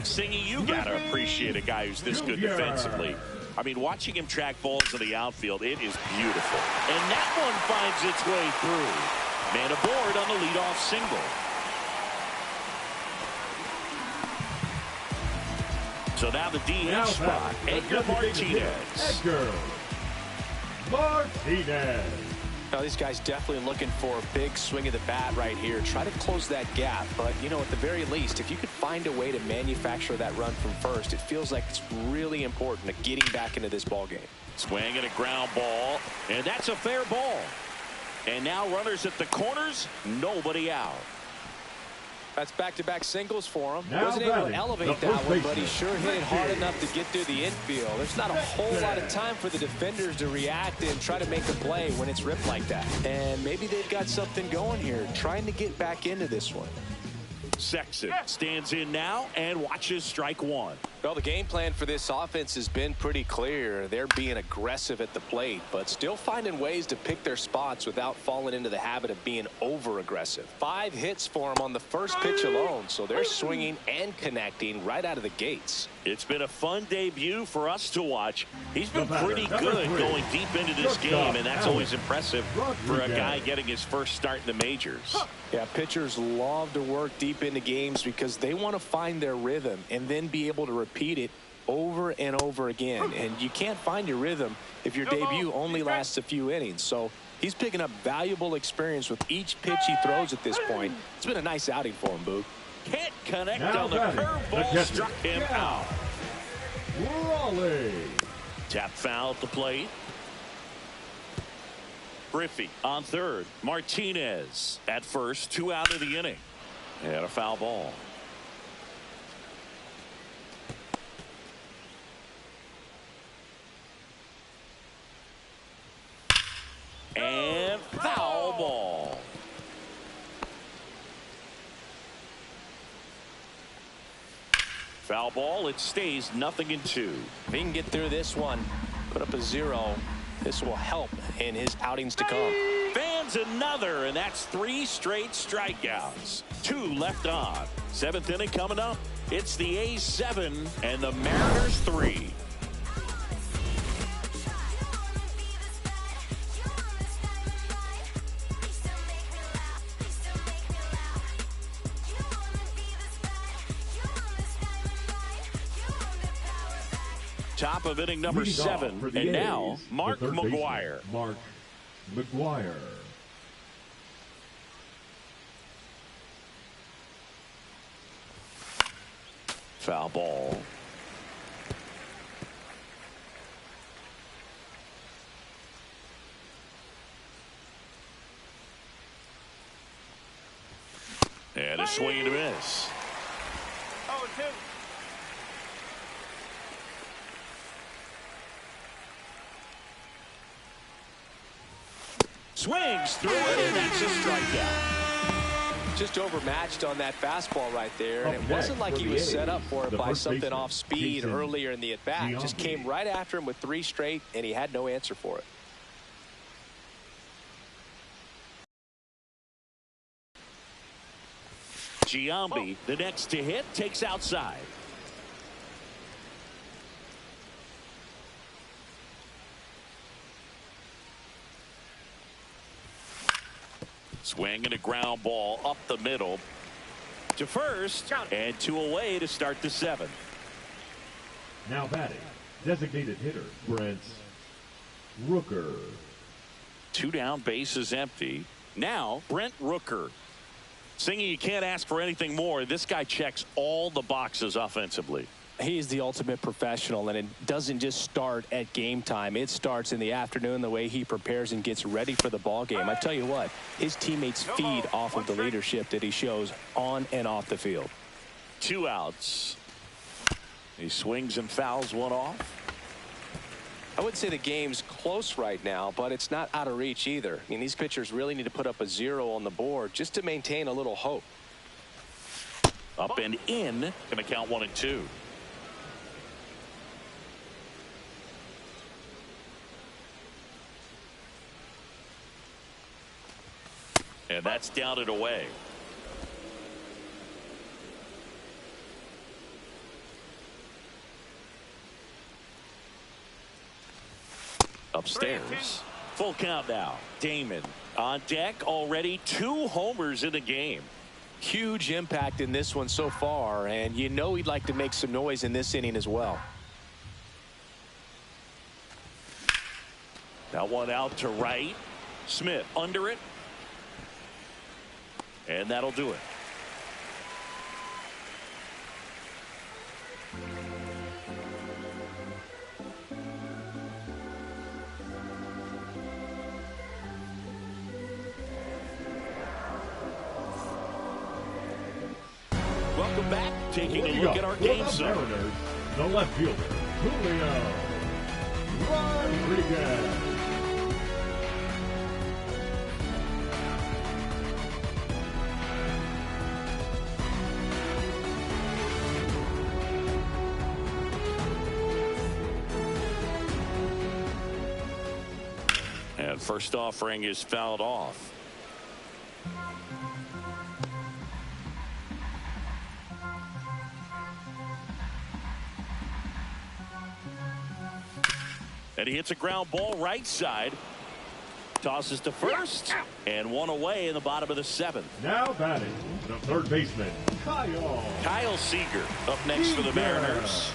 Singy, you got to appreciate a guy who's this good defensively. I mean, watching him track balls in the outfield, it is beautiful. And that one finds its way through. Man aboard on the leadoff single. So now the DH spot, Edgar Martinez. Edgar Martinez. Now, these guys definitely looking for a big swing of the bat right here. Try to close that gap. But, you know, at the very least, if you could find a way to manufacture that run from first, it feels like it's really important to getting back into this ball game. Swing and a ground ball, and that's a fair ball. And now runners at the corners, nobody out. That's back-to-back singles for him. Now Wasn't able to elevate that one, but he sure hit it hard baseman. enough to get through the infield. There's not a whole lot of time for the defenders to react and try to make a play when it's ripped like that. And maybe they've got something going here, trying to get back into this one. Sexton stands in now and watches strike one. Well, the game plan for this offense has been pretty clear. They're being aggressive at the plate, but still finding ways to pick their spots without falling into the habit of being over-aggressive. 5 hits for them on the first pitch alone, so they're swinging and connecting right out of the gates. It's been a fun debut for us to watch. He's been pretty good going deep into this game, and that's always impressive for a guy getting his first start in the majors. Yeah, pitchers love to work deep into games because they want to find their rhythm and then be able to repeat it over and over again. And you can't find your rhythm if your debut only lasts a few innings. So he's picking up valuable experience with each pitch he throws at this point. It's been a nice outing for him, Boog. Can't connect Now on the curveball, struck him out. Raleigh. Tap foul at the plate. Griffey on third. Martinez at first, 2 out of the inning. And a foul ball. And foul ball. Foul ball. It stays 0-2. If he can get through this one, put up a 0, this will help in his outings to come. Fans another, and that's 3 straight strikeouts. 2 left on. 7th inning coming up. It's the A's 7 and the Mariners 3. Top of inning number 7, and now Mark McGwire. Mark McGwire. Foul ball. And a swing and a miss. 0-2. Swings through it, and that's a strikeout. Just overmatched on that fastball right there, and it wasn't like he was set up for it by something off speed earlier in the at-bat. Just came right after him with 3 straight, and he had no answer for it. Giambi, the next to hit, takes outside. Swing and a ground ball up the middle to first, and 2 away to start the 7th. Now batting, designated hitter, Brent Rooker. 2 down, bases empty. Now, Brent Rooker. Singy, you can't ask for anything more. This guy checks all the boxes offensively. He's the ultimate professional, and it doesn't just start at game time. It starts in the afternoon, the way he prepares and gets ready for the ball game. I tell you what, his teammates feed off of the leadership that he shows on and off the field. 2 outs. He swings and fouls one off. I wouldn't say the game's close right now, but it's not out of reach either. I mean, these pitchers really need to put up a 0 on the board just to maintain a little hope. Up and in, going to count 1 and 2. And that's down and away. Upstairs. Full count now. Damon on deck, already 2 homers in the game. Huge impact in this one so far, and you know he'd like to make some noise in this inning as well. That one out to right. Smith under it. And that'll do it. Welcome back. Taking a look at our game set. The left fielder, Julio Rodriguez. And first offering is fouled off. And he hits a ground ball right side. Tosses to first. And one away in the bottom of the seventh. Now batting, the third baseman, Kyle Seager up next for the Mariners.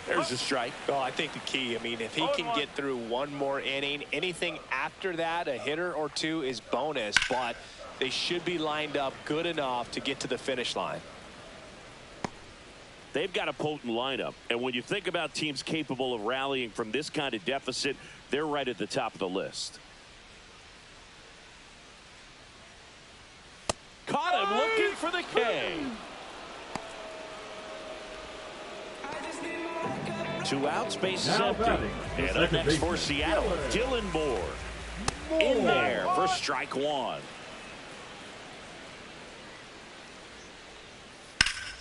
There's a strike. Oh, I think the key, I mean, if he can get through one more inning, anything after that, a hitter or two is bonus, but they should be lined up good enough to get to the finish line. They've got a potent lineup, and when you think about teams capable of rallying from this kind of deficit, they're right at the top of the list. Caught him looking for the K. 2 outs, bases empty. And up next for Seattle, Dylan Moore. In there for strike one.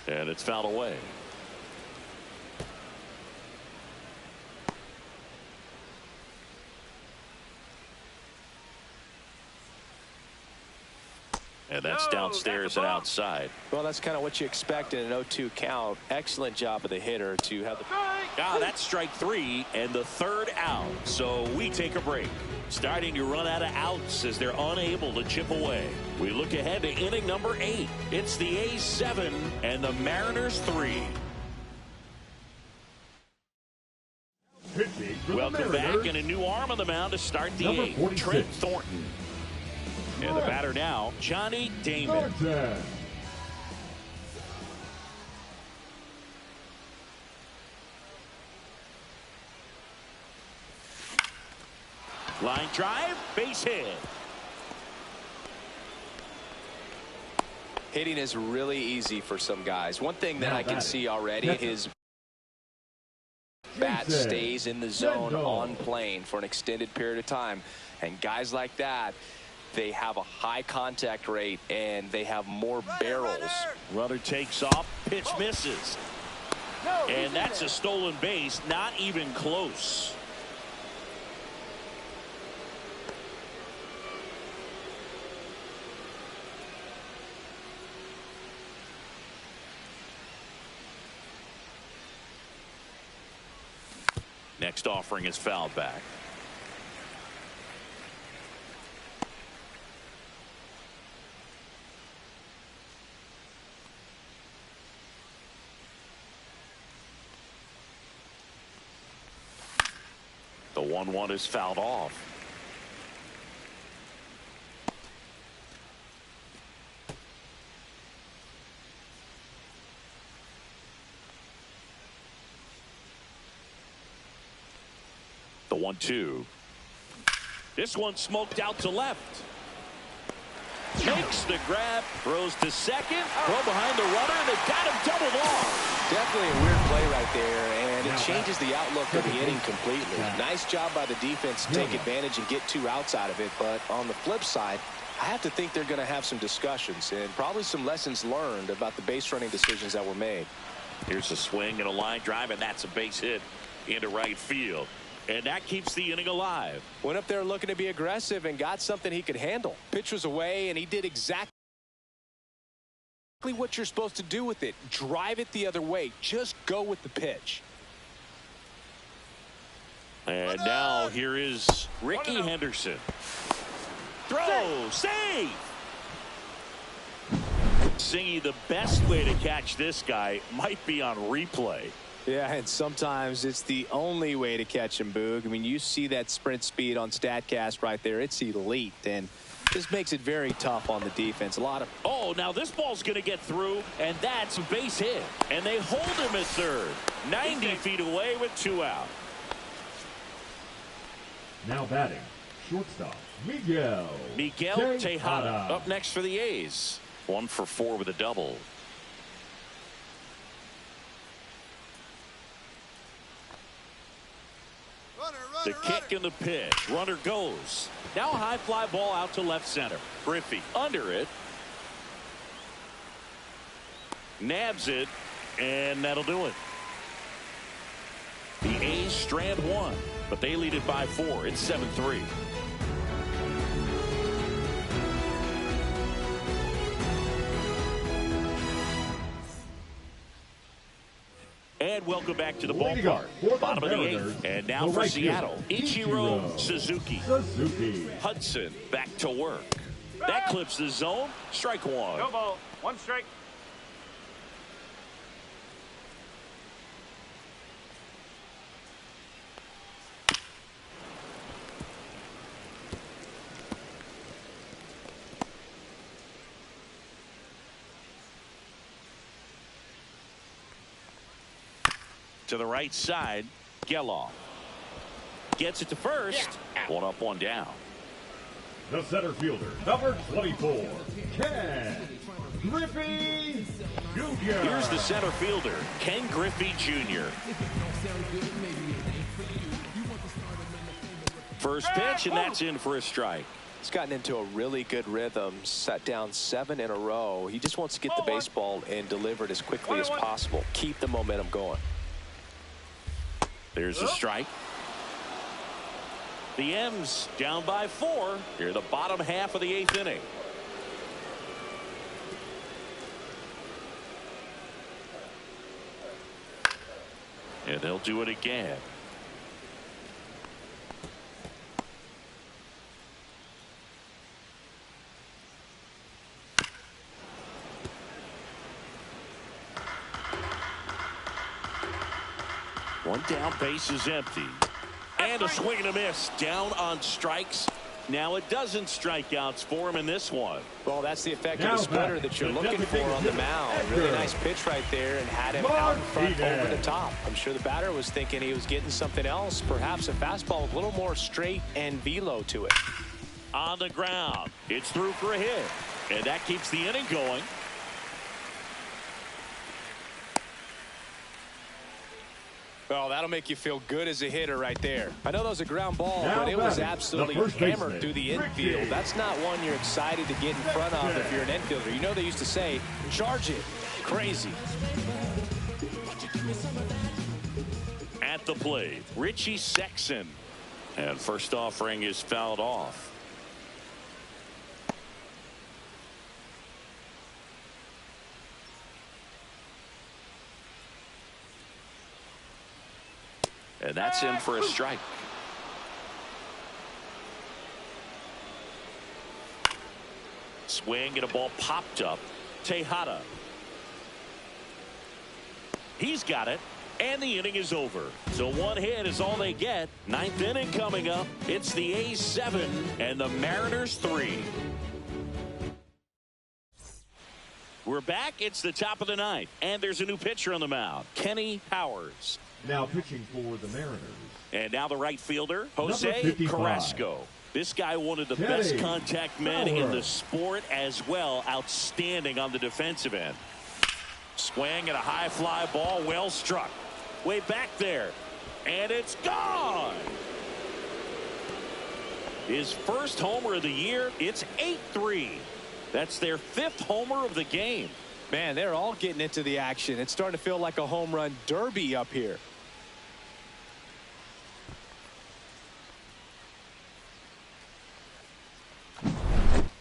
And it's fouled away. And that's downstairs and outside. Well, that's kind of what you expect in an 0-2 count. Excellent job of the hitter to have the... That's strike 3 and the third out. So we take a break. Starting to run out of outs as they're unable to chip away. We look ahead to inning number 8. It's the A's 7 and the Mariners 3. Welcome back, and a new arm on the mound to start the 8th. Trent Thornton. And the batter now, Johnny Damon. Line drive, base hit. Hitting is really easy for some guys. One thing that I can see already, his bat stays in the zone on plane for an extended period of time. And guys like that, they have a high contact rate and they have more barrels. Runner takes off, pitch misses. And that's a stolen base, not even close. Next offering is fouled back. The 1-1 is fouled off. The 1-2. This one smoked out to left. Makes the grab, throws to second, throw behind the runner, and they've got him doubled off. Definitely a weird play right there, and it changes the outlook of the inning completely. Nice job by the defense to take advantage and get 2 outs out of it, but on the flip side, I have to think they're going to have some discussions and probably some lessons learned about the base running decisions that were made. Here's a swing and a line drive, and that's a base hit into right field. And that keeps the inning alive. Went up there looking to be aggressive and got something he could handle. Pitch was away, and he did exactly what you're supposed to do with it. Drive it the other way. Just go with the pitch. And now here is Ricky Henderson. Throw, save. Singy, the best way to catch this guy might be on replay. Yeah, and sometimes it's the only way to catch him, Boog. I mean, you see that sprint speed on StatCast right there. It's elite, and this makes it very tough on the defense. Oh, now this ball's going to get through, and that's a base hit. And they hold him at third. 90 feet away with 2 out. Now batting, shortstop, Miguel Tejada up next for the A's. 1 for 4 with a double. The kick and the pitch. Runner goes. Now a high fly ball out to left center. Griffey under it. Nabs it, and that'll do it. The A's strand 1, but they lead it by 4. It's 7-3. And welcome back to the ballpark. Bottom of the 8th. And now for Seattle, Ichiro Suzuki. Hudson back to work. That clips the zone. Strike 1. No ball. 1 strike. To the right side, Geloff gets it to first. 1 up, 1 down. The center fielder, number 24, Ken Griffey Jr. Here's the center fielder, Ken Griffey Jr. First pitch, and that's in for a strike. He's gotten into a really good rhythm, set down 7 in a row. He just wants to get the baseball and deliver it as quickly as possible. Keep the momentum going. There's a strike. The M's down by 4 here, the bottom half of the 8th inning. And they'll do it again. One down, base is empty. And a swing and a miss. Down on strikes. Now a dozen strikeouts for him in this one. Well, that's the effect of the splitter that you're looking for on the mound. Really nice pitch right there, and had him out in front over the top. I'm sure the batter was thinking he was getting something else, perhaps a fastball with a little more straight and velo to it. On the ground. It's through for a hit. And that keeps the inning going. Well, that'll make you feel good as a hitter right there. I know that was a ground ball, but it was absolutely hammered through the infield. That's not one you're excited to get in front of if you're an infielder. You know they used to say, charge it. Crazy. At the plate, Richie Sexson. And first offering is fouled off. And that's in for a strike. Swing and a ball popped up. Tejada. He's got it. And the inning is over. So 1 hit is all they get. 9th inning coming up. It's the A's 7 and the Mariners 3. We're back. It's the top of the 9th. And there's a new pitcher on the mound. Kenny Powers. Now pitching for the Mariners. And now the right fielder, Jose Carrasco. This guy, one of the best contact men in the sport as well. Outstanding on the defensive end. Swing and a high fly ball, well struck. Way back there. And it's gone. His first homer of the year. It's 8-3. That's their 5th homer of the game. Man, they're all getting into the action. It's starting to feel like a home run derby up here.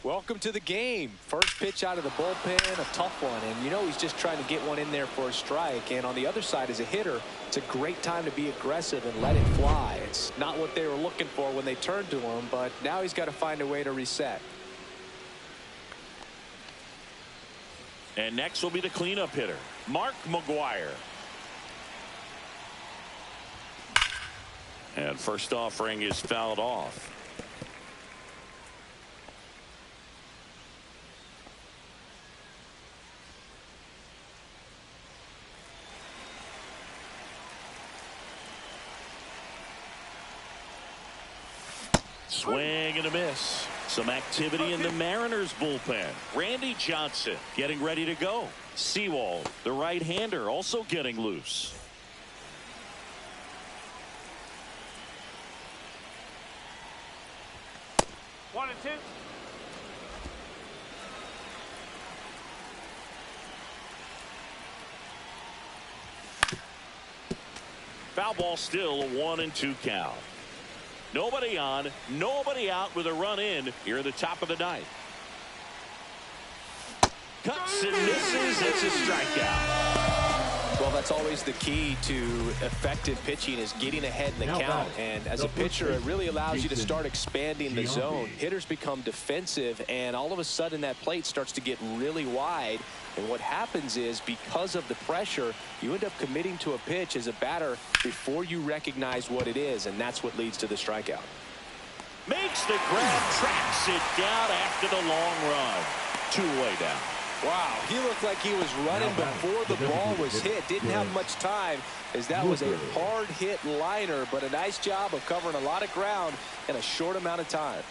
Welcome to the game. First pitch out of the bullpen, a tough one, and you know he's just trying to get one in there for a strike. And on the other side, as a hitter, it's a great time to be aggressive and let it fly. It's not what they were looking for when they turned to him, but now he's got to find a way to reset. And next will be the cleanup hitter, Mark McGwire. And first offering is fouled off. Swing and a miss. Some activity in the Mariners bullpen. Randy Johnson getting ready to go. Sewald, the right-hander, also getting loose. One and two. Foul ball, still a 1-2 count. Nobody on, nobody out with a run in here at the top of the ninth. Cuts and misses. It's a strikeout. Well, that's always the key to effective pitching, is getting ahead in the count. And as a pitcher, it really allows you to start expanding the zone. Hitters become defensive, and all of a sudden that plate starts to get really wide. And what happens is, because of the pressure, you end up committing to a pitch as a batter before you recognize what it is, and that's what leads to the strikeout. Makes the grab, tracks it down after the long run. Two-way down. Wow, he looked like he was running before the ball was hit. Didn't have much time, as that was a hard-hit liner, but a nice job of covering a lot of ground in a short amount of time.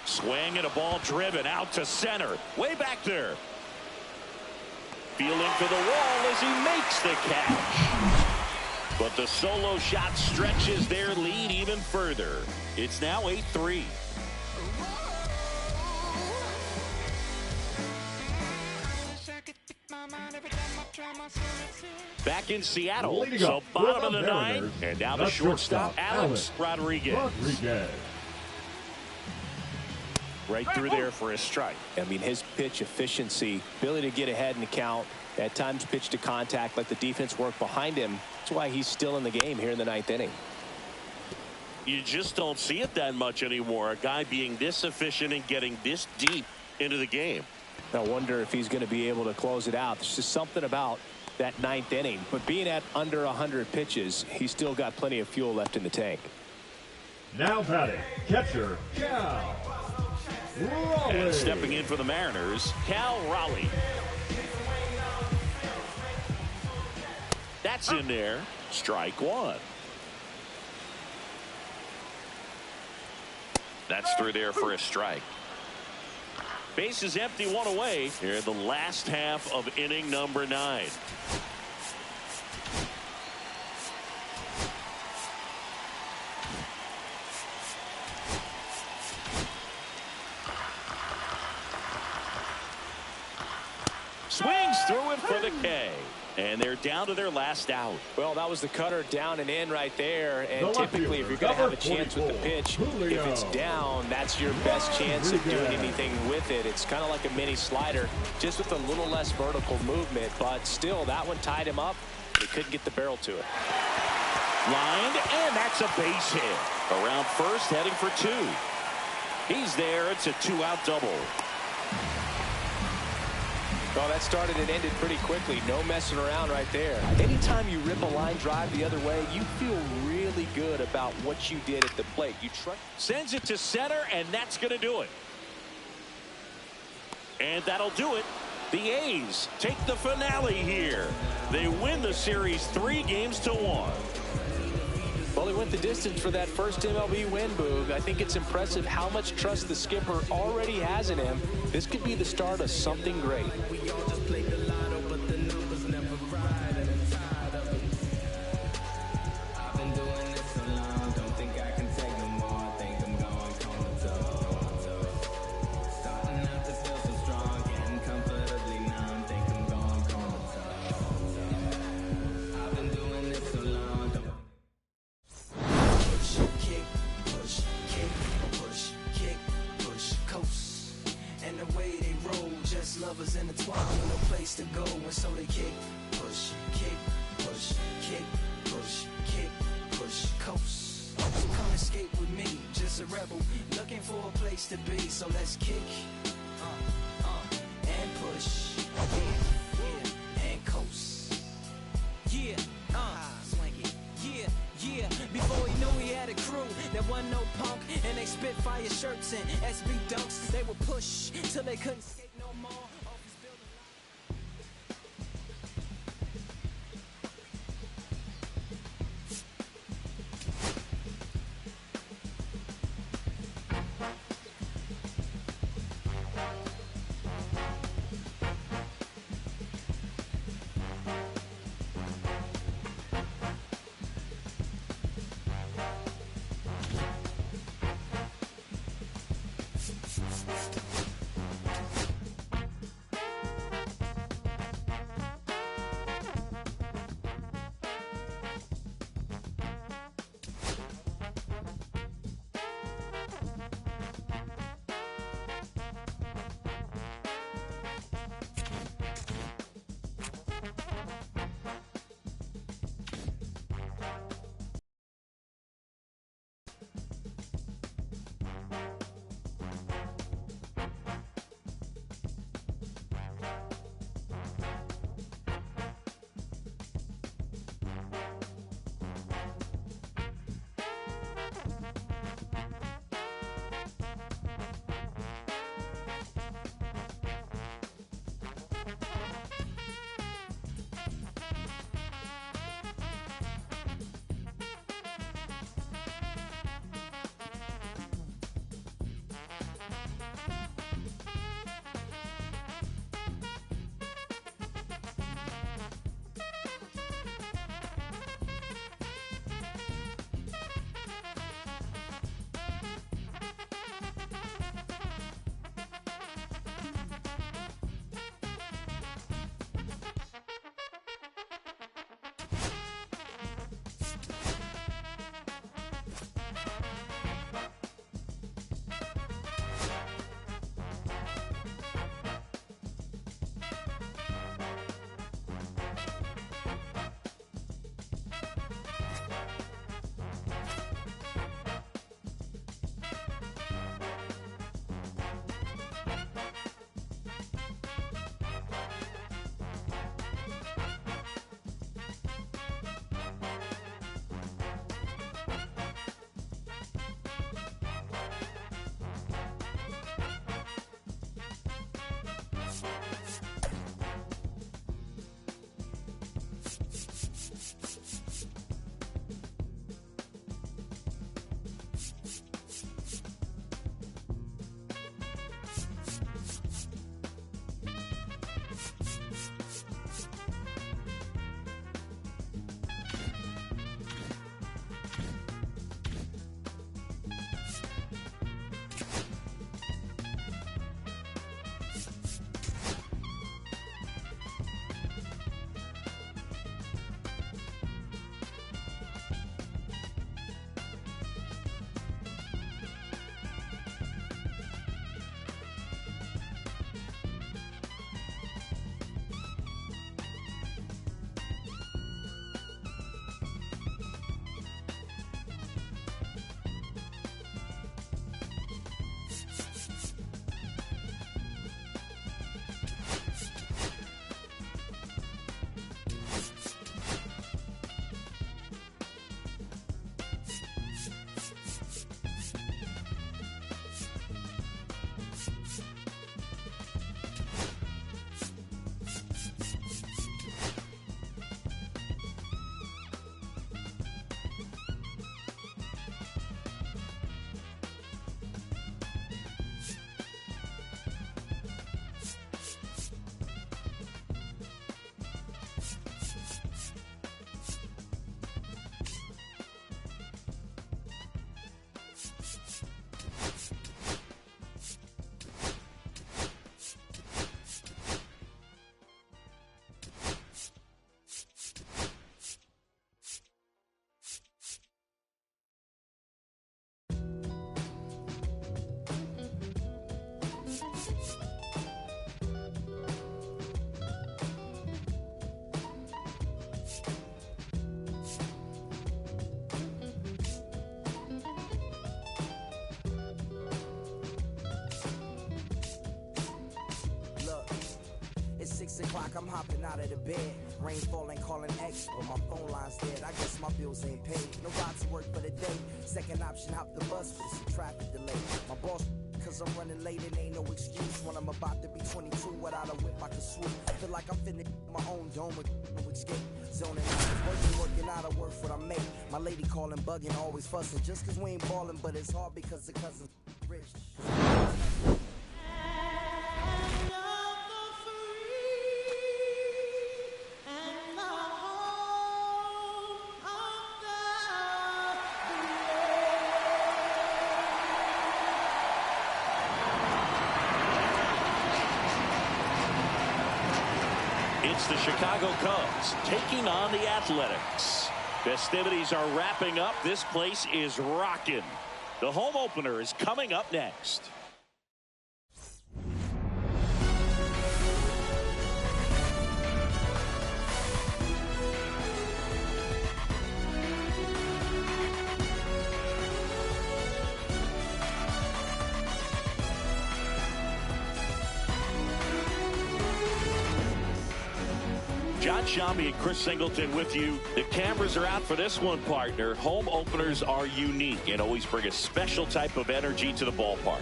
Swing and a ball driven out to center. Way back there. Feeling for the wall as he makes the catch. But the solo shot stretches their lead even further. It's now 8-3. Back in Seattle, so bottom of the ninth, and now the shortstop, Alex Rodriguez. Right through there for a strike. I mean, his pitch efficiency, ability to get ahead in the count, at times pitch to contact, let the defense work behind him. That's why he's still in the game here in the ninth inning. You just don't see it that much anymore. A guy being this efficient and getting this deep into the game. I wonder if he's going to be able to close it out. There's just something about that ninth inning. But being at under 100 pitches, he's still got plenty of fuel left in the tank. Now batting, catcher, Cal Raleigh. And stepping in for the Mariners, Cal Raleigh. That's in there. Strike one. That's through there for a strike. Base is empty, one away here in the last half of inning number 9. Swings through it for the K. And they're down to their last out. Well, that was the cutter down and in right there. And typically, if you're going to have a chance with the pitch, if it's down, that's your best chance of doing anything with it. It's kind of like a mini slider, just with a little less vertical movement. But still, that one tied him up. He couldn't get the barrel to it. Lined, and that's a base hit. Around first, heading for 2. He's there. It's a 2-out double. Well, that started and ended pretty quickly. No messing around right there. Anytime you rip a line drive the other way, you feel really good about what you did at the plate. You sends it to center, and that's going to do it. And that'll do it. The A's take the finale here. They win the series 3-1. Well, he went the distance for that first MLB win, Boog. I think it's impressive how much trust the skipper already has in him. This could be the start of something great. Lovers intertwined with no place to go, and so they kick, push, coast. Come escape with me, just a rebel, looking for a place to be. So let's kick, and push, yeah, and coast, yeah, wasn't no punk, and they spit fire shirts and SB dunks. They would push till they couldn't skate no more. Office building. o'clock, I'm hopping out of the bed. Rain falling, calling X, but my phone line's dead. I guess my bills ain't paid. No ride to work for the day. Second option, hop the bus, but it's a traffic delay. My boss, cause I'm running late, it ain't no excuse. When I'm about to be 22, without a whip, I can swoop. Feel like I'm finna my own dome with no escape. Zoning out, working out, I work what I make. My lady calling, bugging, always fussing. Just cause we ain't ballin', but it's hard because the cousin's rich. It's the Chicago Cubs taking on the Athletics. Festivities are wrapping up. This place is rocking. The home opener is coming up next. John Shambi and Chris Singleton with you. The cameras are out for this one, partner. Home openers are unique and always bring a special type of energy to the ballpark.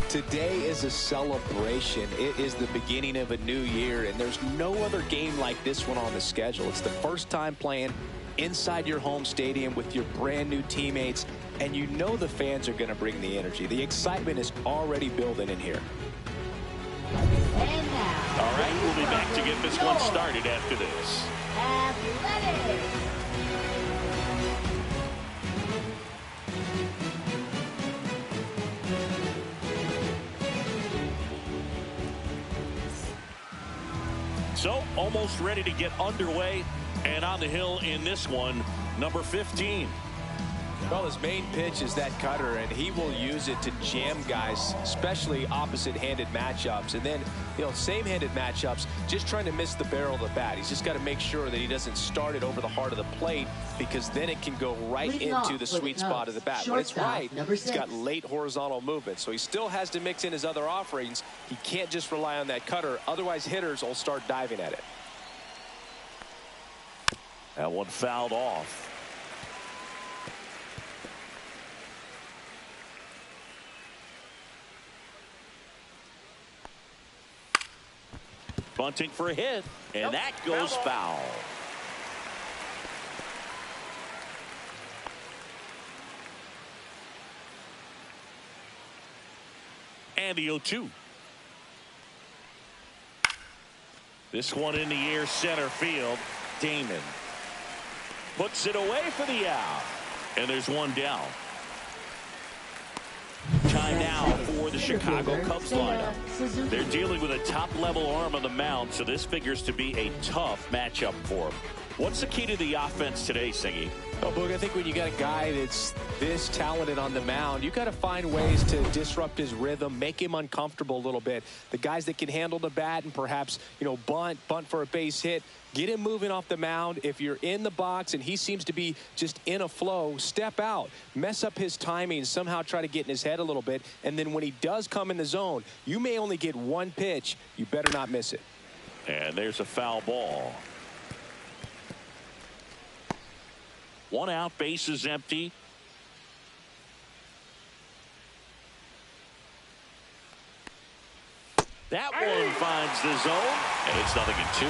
Today is a celebration. It is the beginning of a new year, and there's no other game like this one on the schedule. It's the first time playing inside your home stadium with your brand new teammates, and you know the fans are going to bring the energy. The excitement is already building in here. And now, all right, we'll be back to get this one started after this. Athletics. So, almost ready to get underway, and on the hill in this one, number 15. Well, his main pitch is that cutter, and he will use it to jam guys, especially opposite-handed matchups. And then, same-handed matchups, just trying to miss the barrel of the bat. He's just got to make sure that he doesn't start it over the heart of the plate, because then it can go right into the sweet spot of the bat. When it's right, he's got late horizontal movement, so he still has to mix in his other offerings. He can't just rely on that cutter, otherwise hitters will start diving at it. That one fouled off. Bunting for a hit, and that goes foul. And the 0-2. This one in the air, center field. Damon puts it away for the out, and there's one down. Time now for the Chicago Cubs lineup. They're dealing with a top-level arm on the mound, so this figures to be a tough matchup for them. What's the key to the offense today, Singy? Oh, Boog, I think when you got a guy that's this talented on the mound, you got to find ways to disrupt his rhythm, make him uncomfortable a little bit. The guys that can handle the bat and perhaps, bunt for a base hit, get him moving off the mound. If you're in the box and he seems to be just in a flow, step out, mess up his timing, somehow try to get in his head a little bit. And then when he does come in the zone, you may only get one pitch. You better not miss it. And there's a foul ball. One out, base is empty. That one finds the zone, and it's 0-2.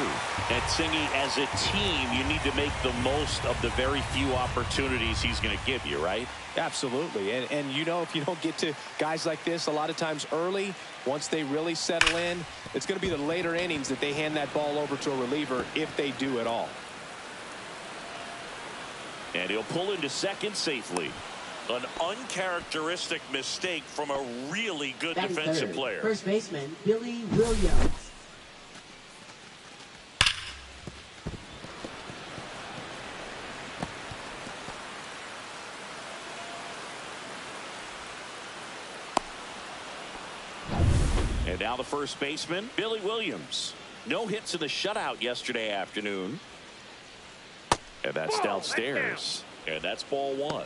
And Singy, as a team, you need to make the most of the very few opportunities he's going to give you, right? Absolutely. And if you don't get to guys like this a lot of times early, once they really settle in, it's going to be the later innings that they hand that ball over to a reliever, if they do at all. And he'll pull into second safely. An uncharacteristic mistake from a really good defensive player. First baseman, Billy Williams. And now the first baseman, Billy Williams. No hits in the shutout yesterday afternoon. And that's downstairs. And that's ball one.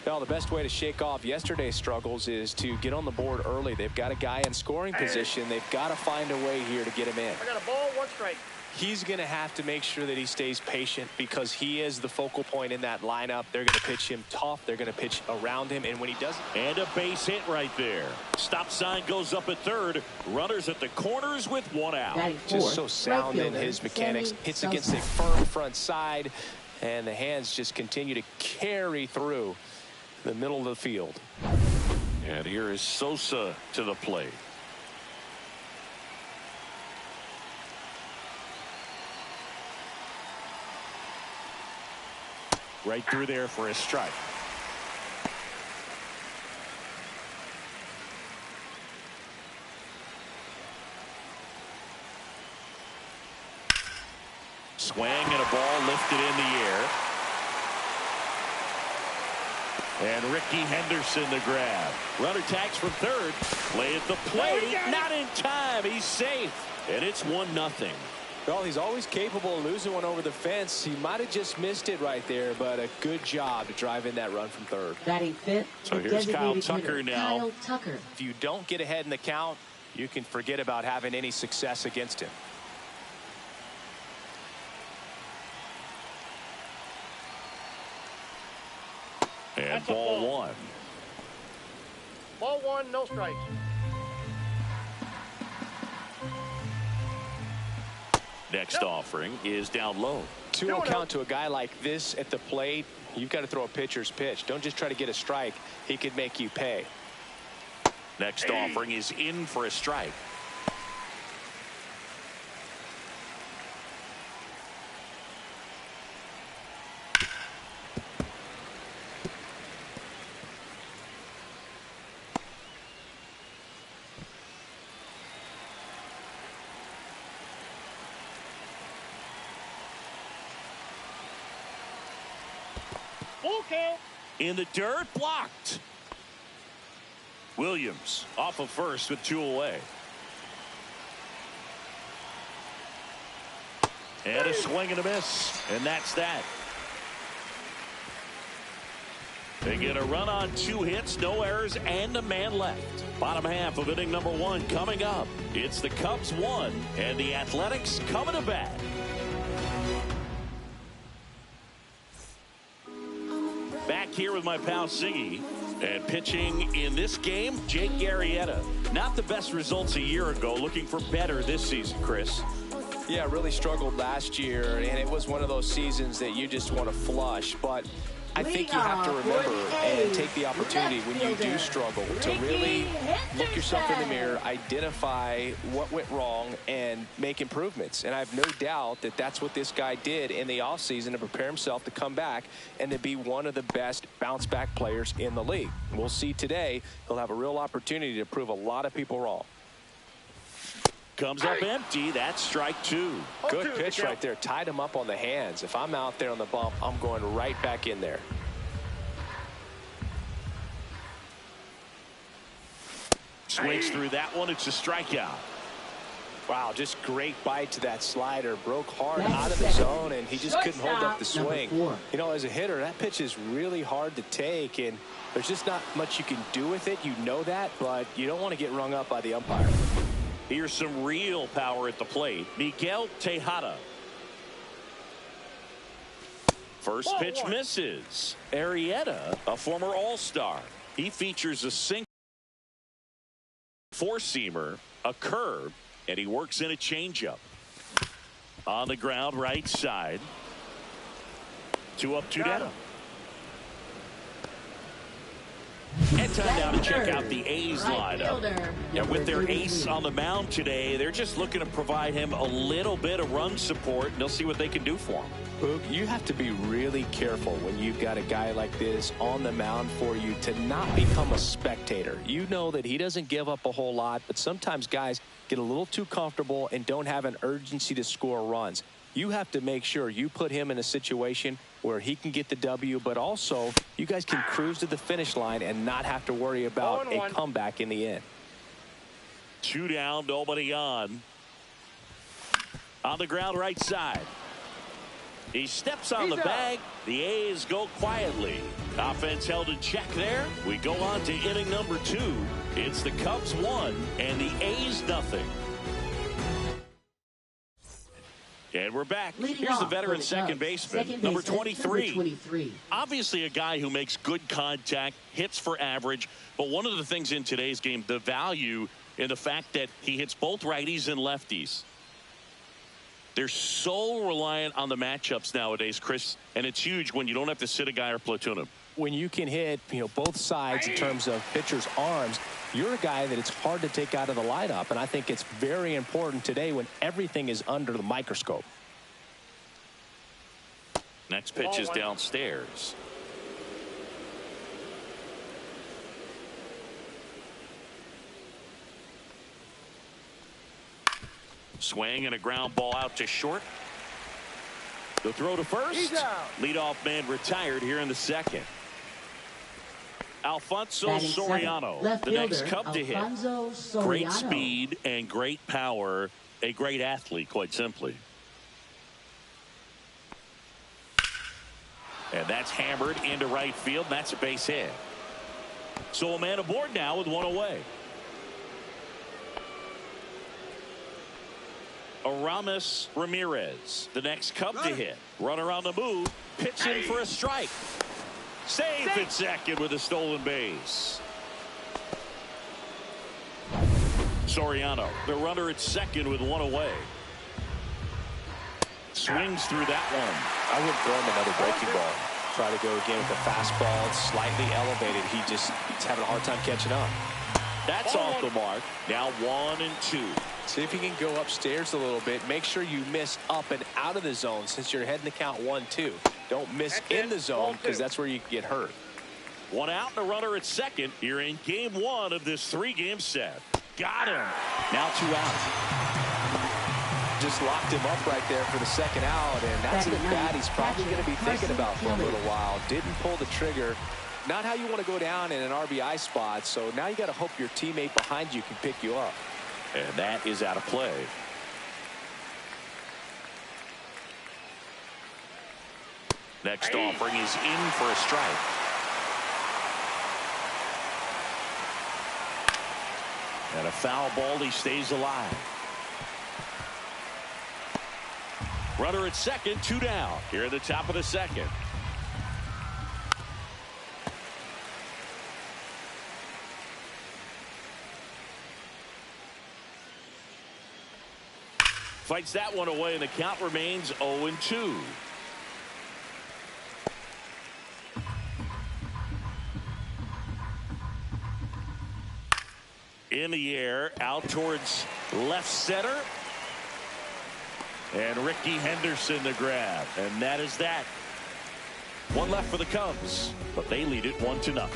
Well, the best way to shake off yesterday's struggles is to get on the board early. They've got a guy in scoring position. They've got to find a way here to get him in. I got a ball, 1 strike. He's going to have to make sure that he stays patient because he is the focal point in that lineup. They're going to pitch him tough. They're going to pitch around him. And when he doesn't. And a base hit right there. Stop sign goes up at third. Runners at the corners with 1 out. Just so sound in his mechanics. Hits against a firm front side. And the hands just continue to carry through the middle of the field. And here is Sosa to the plate. Right through there for a strike. Swing and a ball lifted in the air. And Ricky Henderson the grab. Runner tags from third. Play at the plate. Not in time. He's safe. And it's 1-0. Well, he's always capable of losing one over the fence. He might have just missed it right there, but a good job to drive in that run from third. Batting fifth. So here's Kyle Tucker now. Kyle Tucker. If you don't get ahead in the count, you can forget about having any success against him. And That's a ball ball. 1. Ball 1, no strikes. Next offering is down low. 2-0 count to a guy like this at the plate. You've got to throw a pitcher's pitch. Don't just try to get a strike. He could make you pay. Next offering is in for a strike. Full count. In the dirt, blocked. Williams off of first with 2 away. And a swing and a miss. And that's that. They get a run on 2 hits, no errors, and a man left. Bottom half of inning number 1 coming up. It's the Cubs 1 and the Athletics coming to bat. Back here with my pal Singy. And pitching in this game, Jake Arrieta. Not the best results a year ago. Looking for better this season, Chris. Yeah, really struggled last year, and it was one of those seasons that you just want to flush. But I think you have to remember and take the opportunity when you do struggle to really look yourself in the mirror, identify what went wrong, and make improvements. And I have no doubt that that's what this guy did in the offseason to prepare himself to come back and to be one of the best bounce-back players in the league. We'll see today. He'll have a real opportunity to prove a lot of people wrong. Comes up empty. That's strike 2. Good pitch right there. Tied him up on the hands. If I'm out there on the bump, I'm going right back in there. Swings through that one. It's a strikeout. Wow, just great bite to that slider. Broke hard out of the zone, and he just couldn't hold up the swing. You know, as a hitter, that pitch is really hard to take, and there's just not much you can do with it. You know that, but you don't want to get rung up by the umpire. Here's some real power at the plate. Miguel Tejada. First pitch misses. Arrieta, a former All-Star. He features a single, 4-seamer, a curve, and he works in a changeup. On the ground, right side. 2 up, 2 down. And time now to check out the A's lineup. And with their ace on the mound today, they're just looking to provide him a little bit of run support, and they'll see what they can do for him. Boog, you have to be really careful when you've got a guy like this on the mound for you to not become a spectator. You know that he doesn't give up a whole lot, but sometimes guys get a little too comfortable and don't have an urgency to score runs. You have to make sure you put him in a situation where he can get the W, but also you guys can cruise to the finish line and not have to worry about a comeback in the end. 2 down, nobody on. On the ground, right side. He steps on He's the out. bag. The A's go quietly. Offense held in check there. We go on to inning number 2. It's the Cubs 1 and the A's nothing. And we're back. Leading Here's the off veteran for the second Cubs, baseman, number 23. 23. Obviously a guy who makes good contact, hits for average. But one of the things in today's game, the value in the fact that he hits both righties and lefties. They're so reliant on the matchups nowadays, Chris, and it's huge when you don't have to sit a guy or platoon him. When you can hit, both sides in terms of pitchers' arms, you're a guy that it's hard to take out of the lineup, and I think it's very important today when everything is under the microscope. Next pitch is downstairs. Swing and a ground ball out to short. The throw to first. He's out. Leadoff man retired here in the second. Alfonso Batting seventh, Soriano, left the next fielder, Cub to hit. Alfonso Soriano. Great speed and great power. A great athlete, quite simply. And that's hammered into right field. That's a base hit. So a man aboard now with one away. Aramis Ramirez, the next Cub to hit. Runner on the move, pitching for a strike. Safe at second with a stolen base. Soriano, the runner at second with one away. Swings through that one. I wouldn't throw him another breaking ball. Try to go again with the fastball. It's slightly elevated. He's having a hard time catching up. That's off the mark. Now 1-2. See if you can go upstairs a little bit. Make sure you miss up and out of the zone since you're heading to count 1-2. Don't miss in the zone because that's where you can get hurt. One out and a runner at second here in game 1 of this 3-game set. Got him. Now 2 out. Just locked him up right there for the second out, and that's a bat he's probably going to be thinking about for a little while. Didn't pull the trigger. Not how you want to go down in an RBI spot, so now you got to hope your teammate behind you can pick you up. And that is out of play. Next offering is in for a strike. And a foul ball. He stays alive. Runner at second, 2 down. Here at the top of the second. Fights that one away, and the count remains 0-2. In the air, out towards left center. And Ricky Henderson the grab. And that is that. One left for the Cubs, but they lead it 1-0.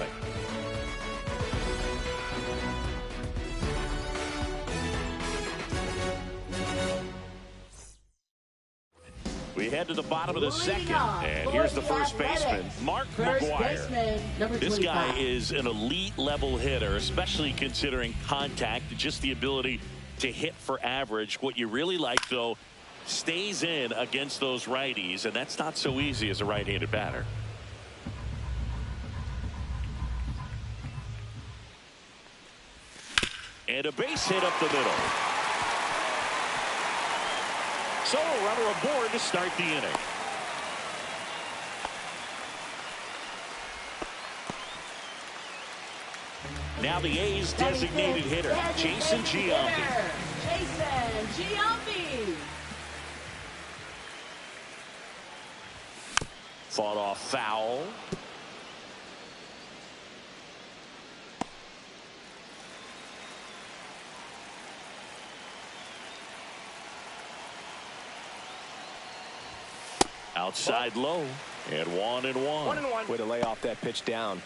We head to the bottom of the second, and here's the first baseman, Mark McGuire. This guy is an elite level hitter, especially considering contact, just the ability to hit for average. What you really like, though, stays in against those righties, and that's not so easy as a right-handed batter. And a base hit up the middle. So a runner aboard to start the inning. Now the A's designated hitter, Jason Giambi. Jason Giambi. Fought off foul. Outside low, and 1-1. 1-1. Way to lay off that pitch down.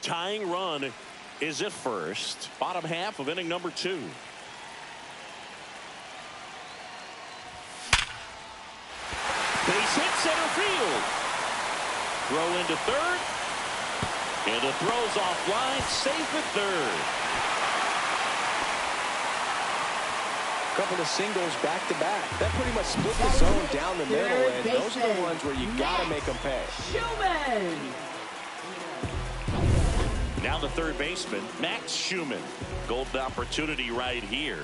Tying run is at first. Bottom half of inning number 2. Base hit center field. Throw into third. And the throw's offline, safe at third. Couple of singles back to back. That pretty much split the zone down the middle, and those are the ones where you got to make them pay. Schumann. Now the third baseman, Max Schumann. Golden opportunity right here.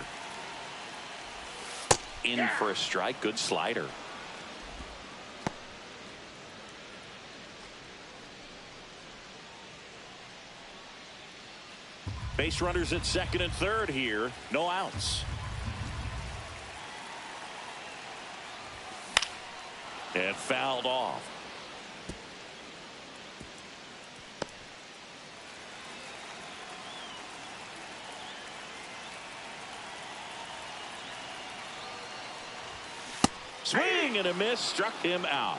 In for a strike. Good slider. Base runners at second and third here. No outs. And fouled off. Swing and a miss, struck him out.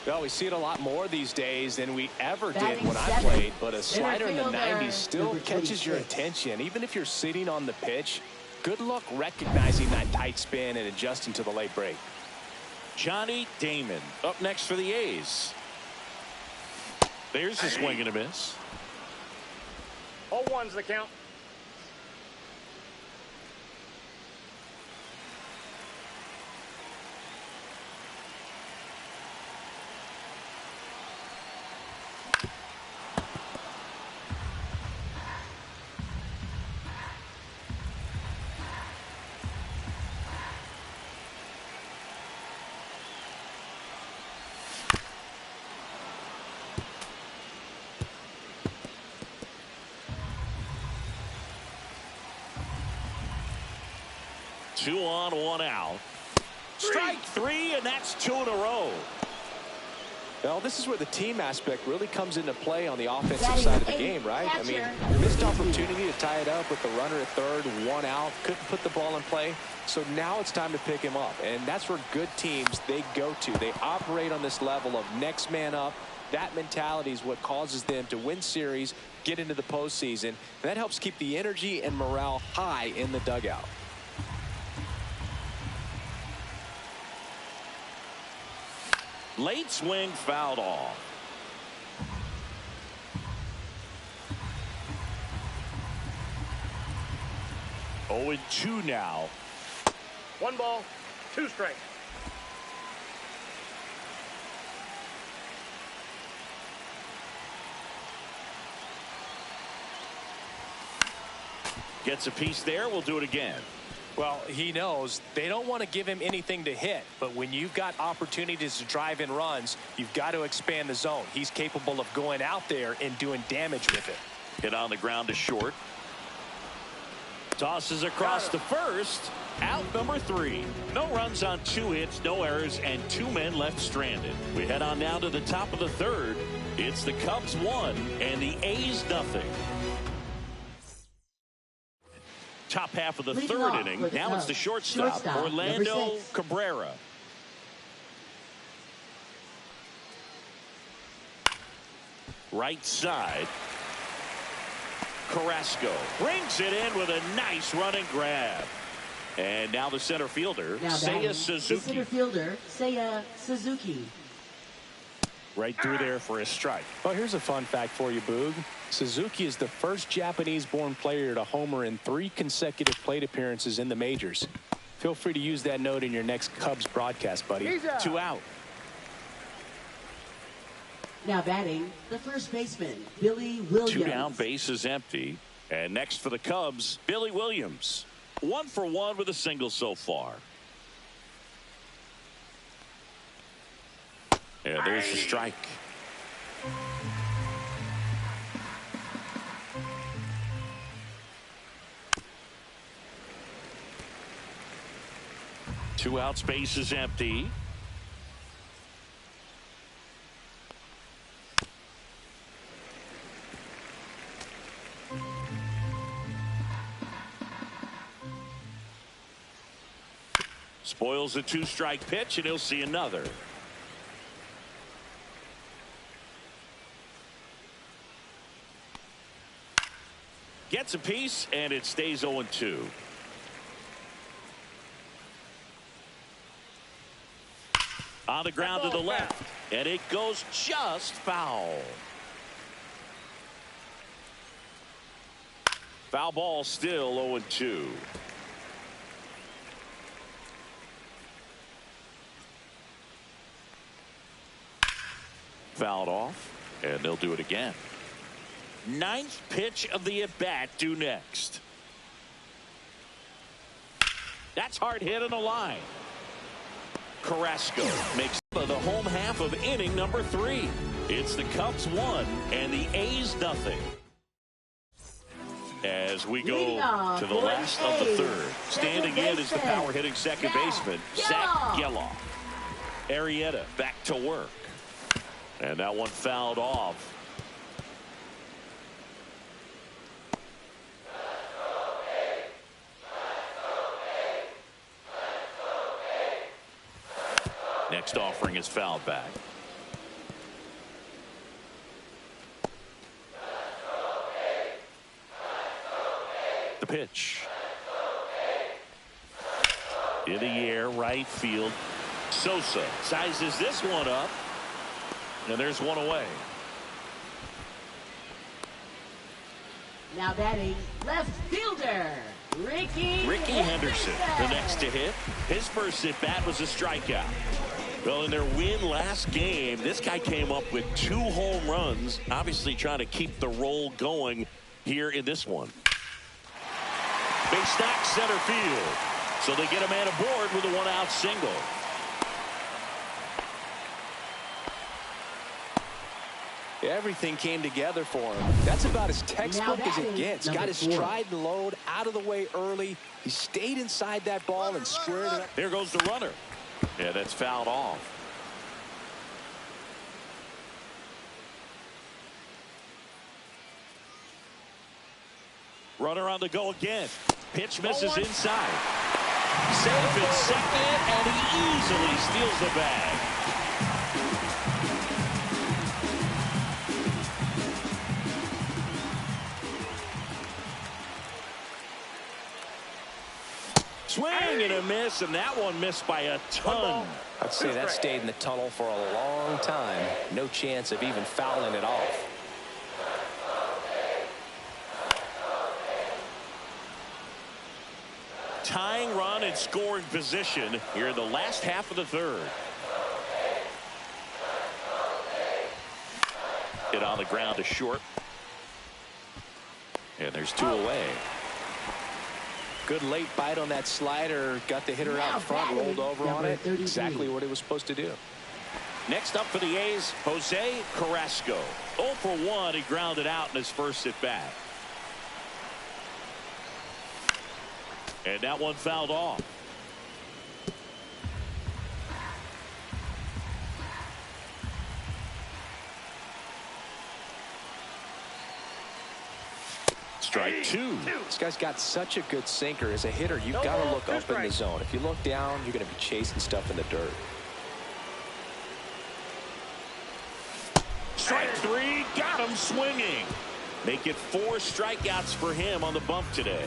Well, we see it a lot more these days than we ever did when I played, but a slider in the 90s still catches your attention. Even if you're sitting on the pitch, good luck recognizing that tight spin and adjusting to the late break. Johnny Damon up next for the A's. There's a swing and a miss. 0-1's the count. Two on, one out. Strike three, and that's two in a row. Well, this is where the team aspect really comes into play on the offensive side of the game, right? I mean, missed opportunity to tie it up with the runner at third, one out, couldn't put the ball in play. So now it's time to pick him up, and that's where good teams, they go to. They operate on this level of next man up. That mentality is what causes them to win series, get into the postseason, and that helps keep the energy and morale high in the dugout. Late swing, fouled off. Oh, and 2 now. 1 ball, 2 strikes. Gets a piece there. We'll do it again. Well, he knows they don't want to give him anything to hit, but when you've got opportunities to drive in runs, you've got to expand the zone. He's capable of going out there and doing damage with it. Hit on the ground to short. Tosses across to first. Out number 3. No runs on 2 hits, no errors, and 2 men left stranded. We head on now to the top of the third. It's the Cubs 1 and the A's nothing. Top half of the third inning. Now it's the shortstop, Orlando Cabrera. Right side. Carrasco brings it in with a nice running grab. And now the center fielder, Seiya Suzuki. The center fielder, Seiya Suzuki. Right through there for a strike. Well, here's a fun fact for you, Boog. Suzuki is the first Japanese-born player to homer in 3 consecutive plate appearances in the majors. Feel free to use that note in your next Cubs broadcast, buddy. 2 out. Now batting, the first baseman, Billy Williams. 2 down, base is empty. And next for the Cubs, Billy Williams. 1 for 1 with a single so far. Yeah, there's the strike. Two out, space is empty. Spoils a 2-strike pitch, and he'll see another. Gets a piece, and it stays 0-2. On the ground to the left, and it goes just foul. Foul ball, still 0-2. Fouled off, and they'll do it again. Ninth pitch of the at-bat due next. That's hard hit on the line. Carrasco makes the home half of inning number 3. It's the Cubs 1 and the A's nothing. As we go to the last of the third. Standing in is the power hitting second baseman, Zach Geloff. Arrieta back to work. And that one fouled off. Next offering is fouled back. The pitch. In the air, right field. Sosa sizes this one up. And there's one away. Now batting left fielder, Ricky Henderson. The next to hit. His first at bat was a strikeout. Well, in their win last game, this guy came up with 2 home runs, obviously trying to keep the roll going here in this one. Big stack center field. So they get a man aboard with a 1-out single. Everything came together for him. That's about as textbook as it gets. Got his stride and load out of the way early. He stayed inside that ball and squared it up. There goes the runner. Yeah, that's fouled off. Runner on the go again. Pitch misses inside. Safe at second, and he easily steals the bag. Swing and a miss, and that one missed by a ton. I'd say that stayed in the tunnel for a long time. No chance of even fouling it off. Tying run in scoring position here in the last half of the third. Hit on the ground to short. And there's 2 away. Good late bite on that slider. Got the hitter out in front, rolled over on it. Exactly what it was supposed to do. Next up for the A's, Jose Carrasco. 0 for 1. He grounded out in his first at bat. And that one fouled off. Strike 2. This guy's got such a good sinker. As a hitter, you've got to look up in the zone. If you look down, you're going to be chasing stuff in the dirt. Strike 3. Got him swinging. Make it 4 strikeouts for him on the bump today.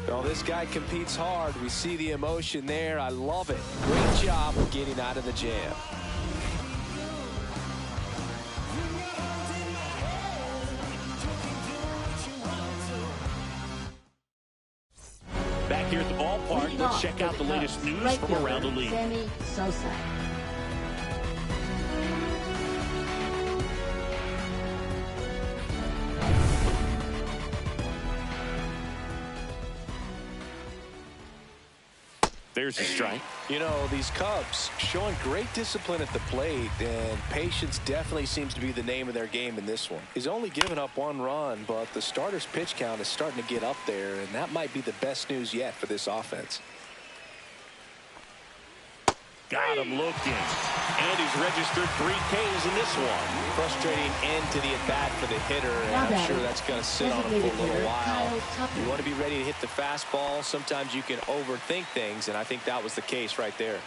Well, this guy competes hard. We see the emotion there. I love it. Great job of getting out of the jam. Back here at the ballpark, let's check out the latest news from around the league. Sammy Sosa. There's a strike. You know, these Cubs showing great discipline at the plate, and patience definitely seems to be the name of their game in this one. He's only given up 1 run, but the starter's pitch count is starting to get up there, and that might be the best news yet for this offense. Got him looking. And he's registered 3 Ks in this one. Frustrating end to the at-bat for the hitter, and I'm sure that's going to sit on him for a little while. You want to be ready to hit the fastball. Sometimes you can overthink things, and I think that was the case right there.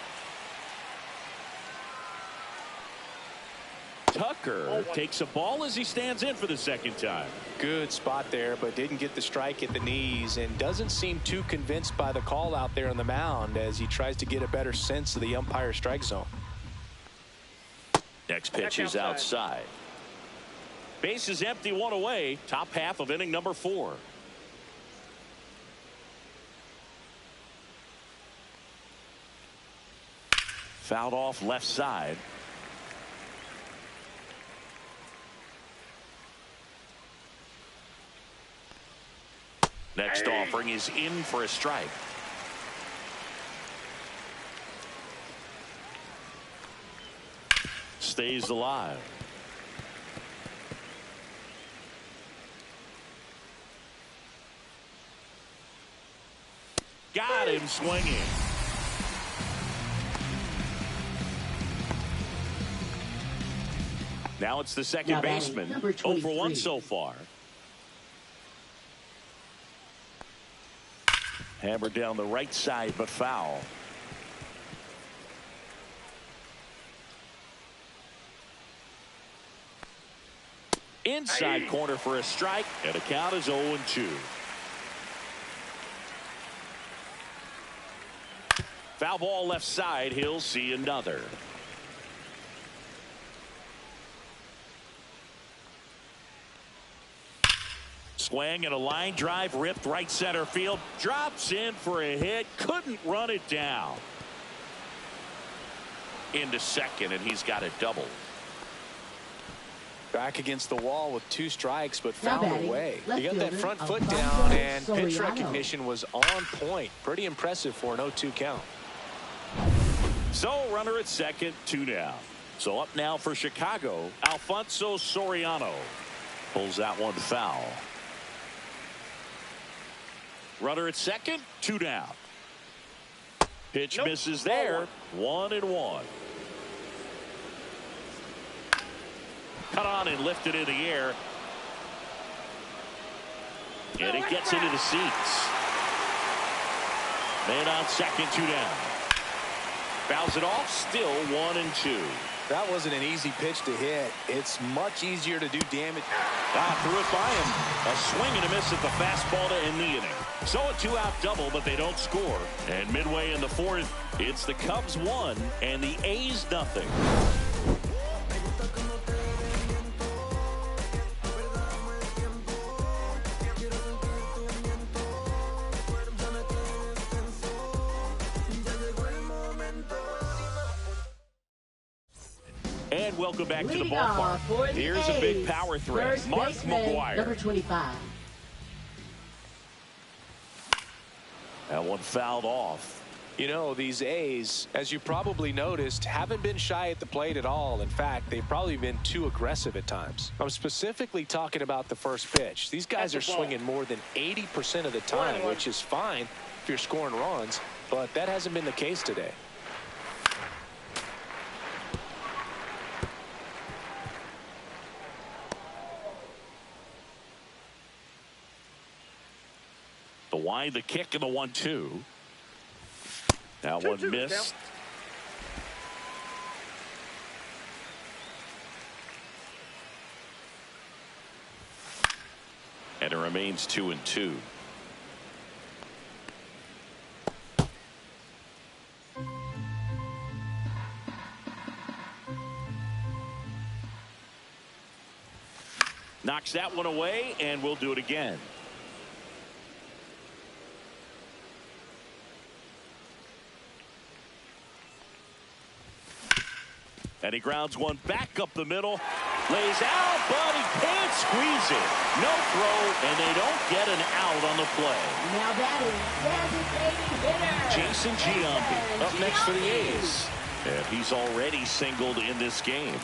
Tucker takes a ball as he stands in for the second time. Good spot there, but didn't get the strike at the knees, and doesn't seem too convinced by the call out there on the mound as he tries to get a better sense of the umpire strike zone. Next pitch is outside. Base is empty, 1 away. Top half of inning number 4. Fouled off left side. Next offering is in for a strike. Stays alive. Got him swinging. Now it's the second baseman. 0 for 1 so far. Hammered down the right side, but foul. Inside corner for a strike, and the count is 0-2. Foul ball left side. He'll see another. Swing and a line drive ripped right center field. Drops in for a hit. Couldn't run it down. Into second, and he's got a double. Back against the wall with 2 strikes, but found a way. He got that front foot down, and pitch recognition was on point. Pretty impressive for an 0-2 count. So runner at second, 2 down. So up now for Chicago, Alfonso Soriano. Pulls that one foul. Runner at second, 2 down. Pitch misses there, 1-1. Cut on and lifted in the air. And it gets into the seats. Man on second, 2 down. Fouls it off, still 1-2. That wasn't an easy pitch to hit. It's much easier to do damage. Threw it by him. A swing and a miss at the fastball to end the inning. So a 2-out double, but they don't score. And midway in the 4th, it's the Cubs 1 and the A's 0. And welcome back to the ballpark. Here's a big power threat. Mark McGwire. Number 25. That one fouled off. You know, these A's, as you probably noticed, haven't been shy at the plate at all. In fact, they've probably been too aggressive at times. I'm specifically talking about the first pitch. These guys are swinging more than 80% of the time, which is fine if you're scoring runs, but that hasn't been the case today. The wide, the kick, and the 1-2. That one missed. And it remains 2-2. Knocks that one away, and we'll do it again. And he grounds one back up the middle. Lays out, but he can't squeeze it. No throw, and they don't get an out on the play. Now batting, designated hitter, Jason Giambi up next for the A's. And he's already singled in this game.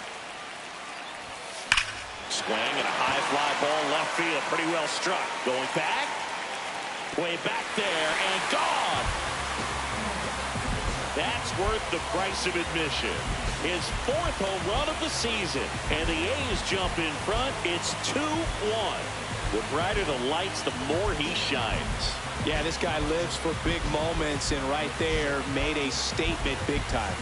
Swing and a high fly ball left field. Pretty well struck. Going back. Way back there and gone. That's worth the price of admission. His 4th home run of the season. And the A's jump in front. It's 2-1. The brighter the lights, the more he shines. Yeah, this guy lives for big moments, and right there made a statement big time.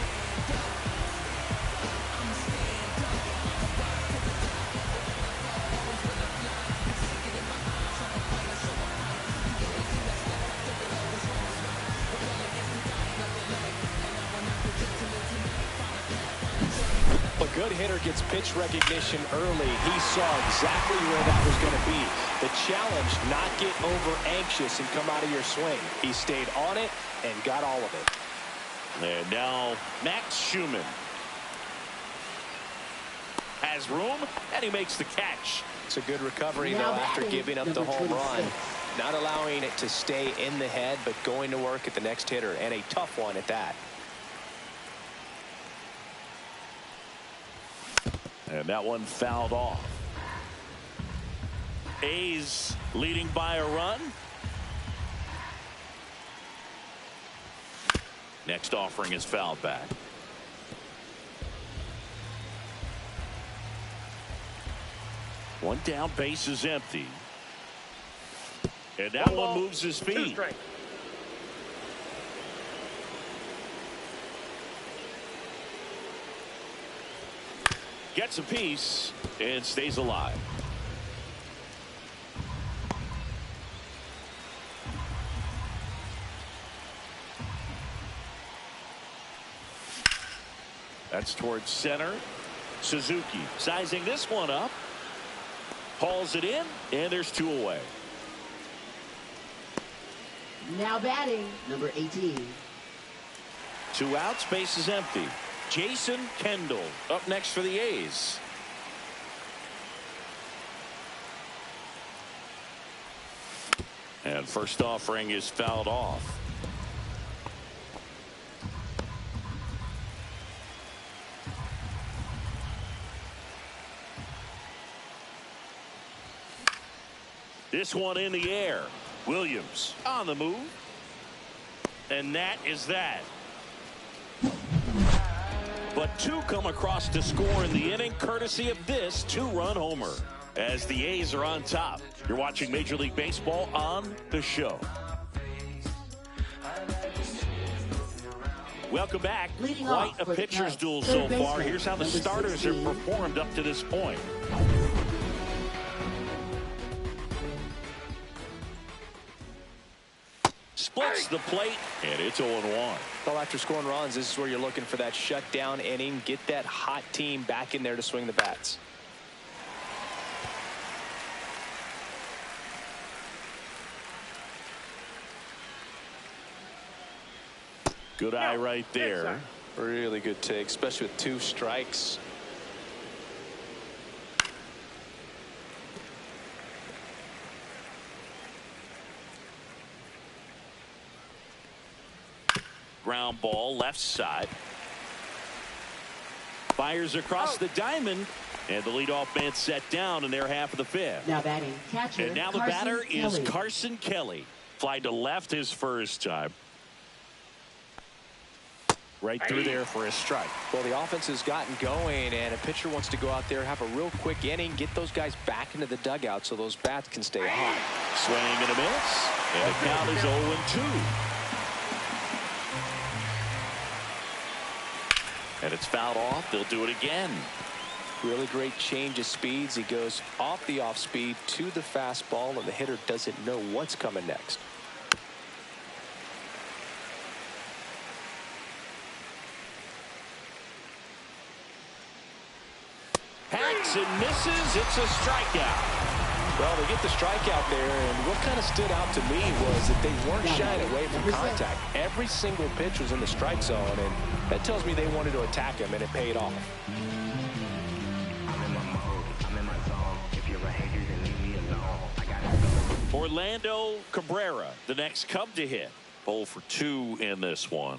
Good hitter gets pitch recognition early. He saw exactly where that was going to be. The challenge, not get over anxious and come out of your swing. He stayed on it and got all of it. And now Max Schumann has room, and he makes the catch. It's a good recovery, though, after giving up the home run. not allowing it to stay in the head, but going to work at the next hitter, and a tough one at that. And that one fouled off. A's leading by a run. Next offering is fouled back. One down, base is empty. And that one moves his feet. Gets a piece and stays alive. That's towards center. Suzuki sizing this one up. Hauls it in, and there's 2 away. Now batting, number 18. 2 outs, base is empty. Jason Kendall up next for the A's. And first offering is fouled off. This one in the air. Williams on the move. And that is that. But 2 come across to score in the inning, courtesy of this 2-run homer. As the A's are on top. You're watching Major League Baseball on the show. Welcome back. Quite a pitcher's duel so far. Here's how the starters have performed up to this point. Splits the plate, and it's 0-1. Well, after scoring runs, this is where you're looking for that shutdown inning. Get that hot team back in there to swing the bats. Good eye right there. Really good take, especially with 2 strikes. Ground ball left side. Fires across the diamond. And the leadoff man set down in their half of the 5th. Now batting, catcher. And now the batter is Carson Kelly. Fly to left his first time. Right through there for a strike. Well, the offense has gotten going, and a pitcher wants to go out there, have a real quick inning, get those guys back into the dugout so those bats can stay hot. Swing and a miss. And the count is 0-2. And it's fouled off. They'll do it again. Really great change of speeds. He goes off the off speed to the fastball, and the hitter doesn't know what's coming next. Hacks and misses. It's a strikeout. Well, they get the strikeout there, and what kind of stood out to me was that they weren't shying away from contact. Every single pitch was in the strike zone, and that tells me they wanted to attack him, and it paid off. I'm in my mode. I'm in my zone. If you're a hater, then leave me alone. I gotta go. Orlando Cabrera, the next Cub to hit. 0 for 2 in this one.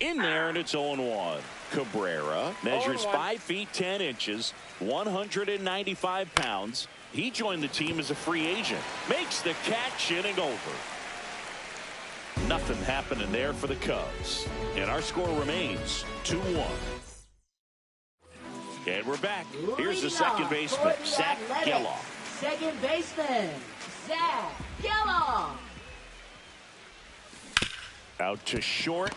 In there, and it's 0-1. Cabrera measures 5 feet 10 inches, 195 pounds. He joined the team as a free agent. Makes the catch, inning over. Nothing happening there for the Cubs. And our score remains 2-1. And we're back. Here's the second baseman, Zach Geloff. Second baseman, Zach Geloff. Out to short.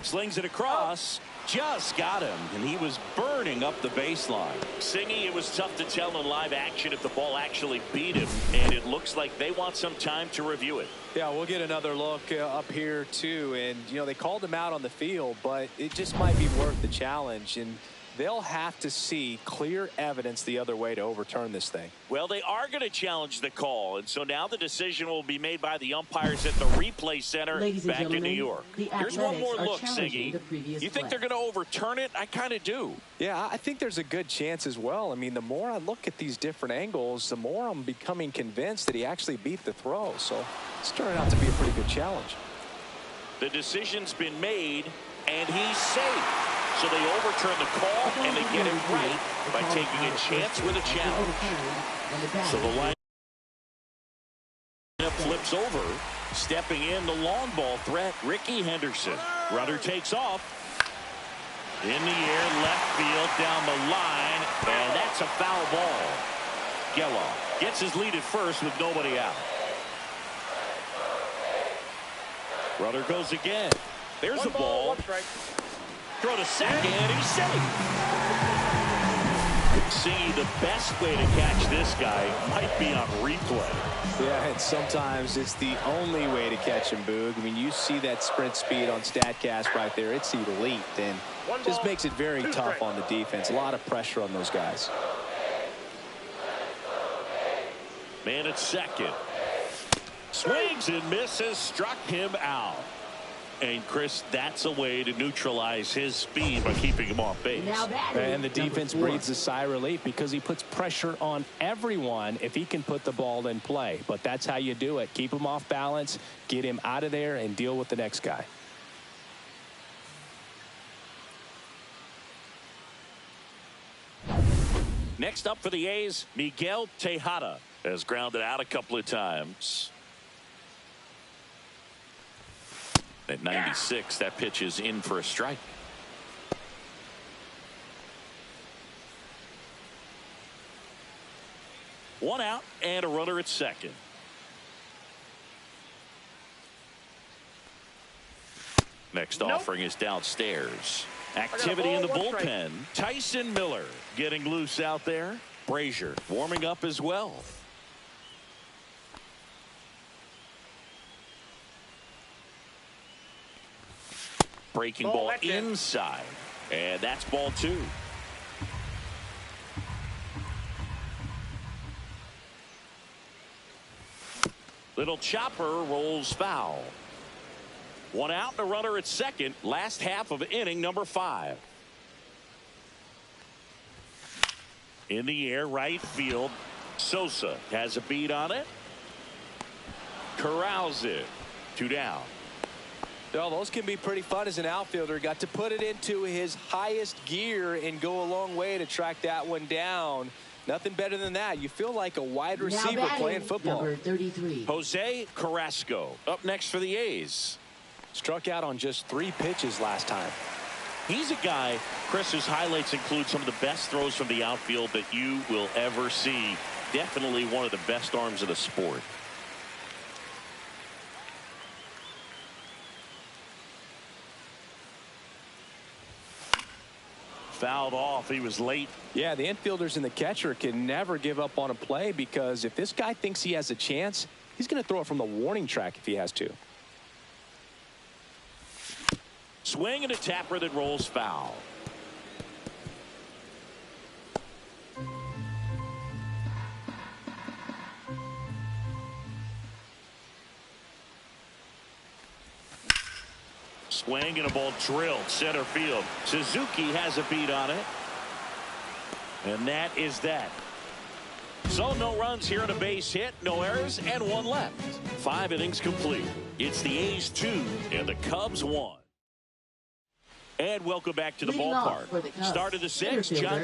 Slings it across. Just got him, and he was burning up the baseline. Singy, it was tough to tell in live action if the ball actually beat him, and it looks like they want some time to review it. Yeah, we'll get another look up here, too. And, you know, they called him out on the field, but it just might be worth the challenge. And they'll have to see clear evidence the other way to overturn this thing. Well, they are going to challenge the call, and so now the decision will be made by the umpires at the replay center back in New York. Here's one more look, Siggy. You think they're going to overturn it? I kind of do. Yeah, I think there's a good chance as well. I mean, the more I look at these different angles, the more I'm becoming convinced that he actually beat the throw. So it's turning out to be a pretty good challenge. The decision's been made, and he's safe. So they overturn the call, and they get it right by taking a chance with a challenge. So the line flips over. Stepping in, the long ball threat, Ricky Henderson. Runner takes off. In the air, left field, down the line, and that's a foul ball. Geloff gets his lead at first with nobody out. Runner goes again. There's a ball. Throw to second, and he's safe. See, the best way to catch this guy might be on replay. Yeah, and sometimes it's the only way to catch him, Boog. I mean, you see that sprint speed on StatCast right there. It's elite, and just makes it very tough on the defense. A lot of pressure on those guys. Man at second. Swings and misses, struck him out. And, Chris, that's a way to neutralize his speed by keeping him off base. And the defense breathes a sigh of relief because he puts pressure on everyone if he can put the ball in play. But that's how you do it. Keep him off balance, get him out of there, and deal with the next guy. Next up for the A's, Miguel Tejada has grounded out a couple of times. At 96, that pitch is in for a strike. One out and a runner at second. Next offering is downstairs. Activity in the bullpen. Tyson Miller getting loose out there. Brazier warming up as well. Breaking ball inside, and that's ball two. Little chopper rolls foul. One out and a runner at second. Last half of inning number 5. In the air, right field. Sosa has a beat on it. Corrals it. 2 down. Well, those can be pretty fun as an outfielder. Got to put it into his highest gear and go a long way to track that one down. Nothing better than that. You feel like a wide receiver playing football. Number 33. Jose Carrasco up next for the A's. Struck out on just 3 pitches last time. He's a guy, Chris, whose highlights include some of the best throws from the outfield that you will ever see. Definitely one of the best arms of the sport. Fouled off. He was late. Yeah, the infielders and the catcher can never give up on a play because if this guy thinks he has a chance, he's going to throw it from the warning track if he has to. Swing and a tapper that rolls foul. Swing and a ball drilled center field. Suzuki has a beat on it. And that is that. So no runs here on a base hit, no errors, and 1 left. 5 innings complete. It's the A's 2 and the Cubs 1. And welcome back to the ballpark. Start of the 6th, John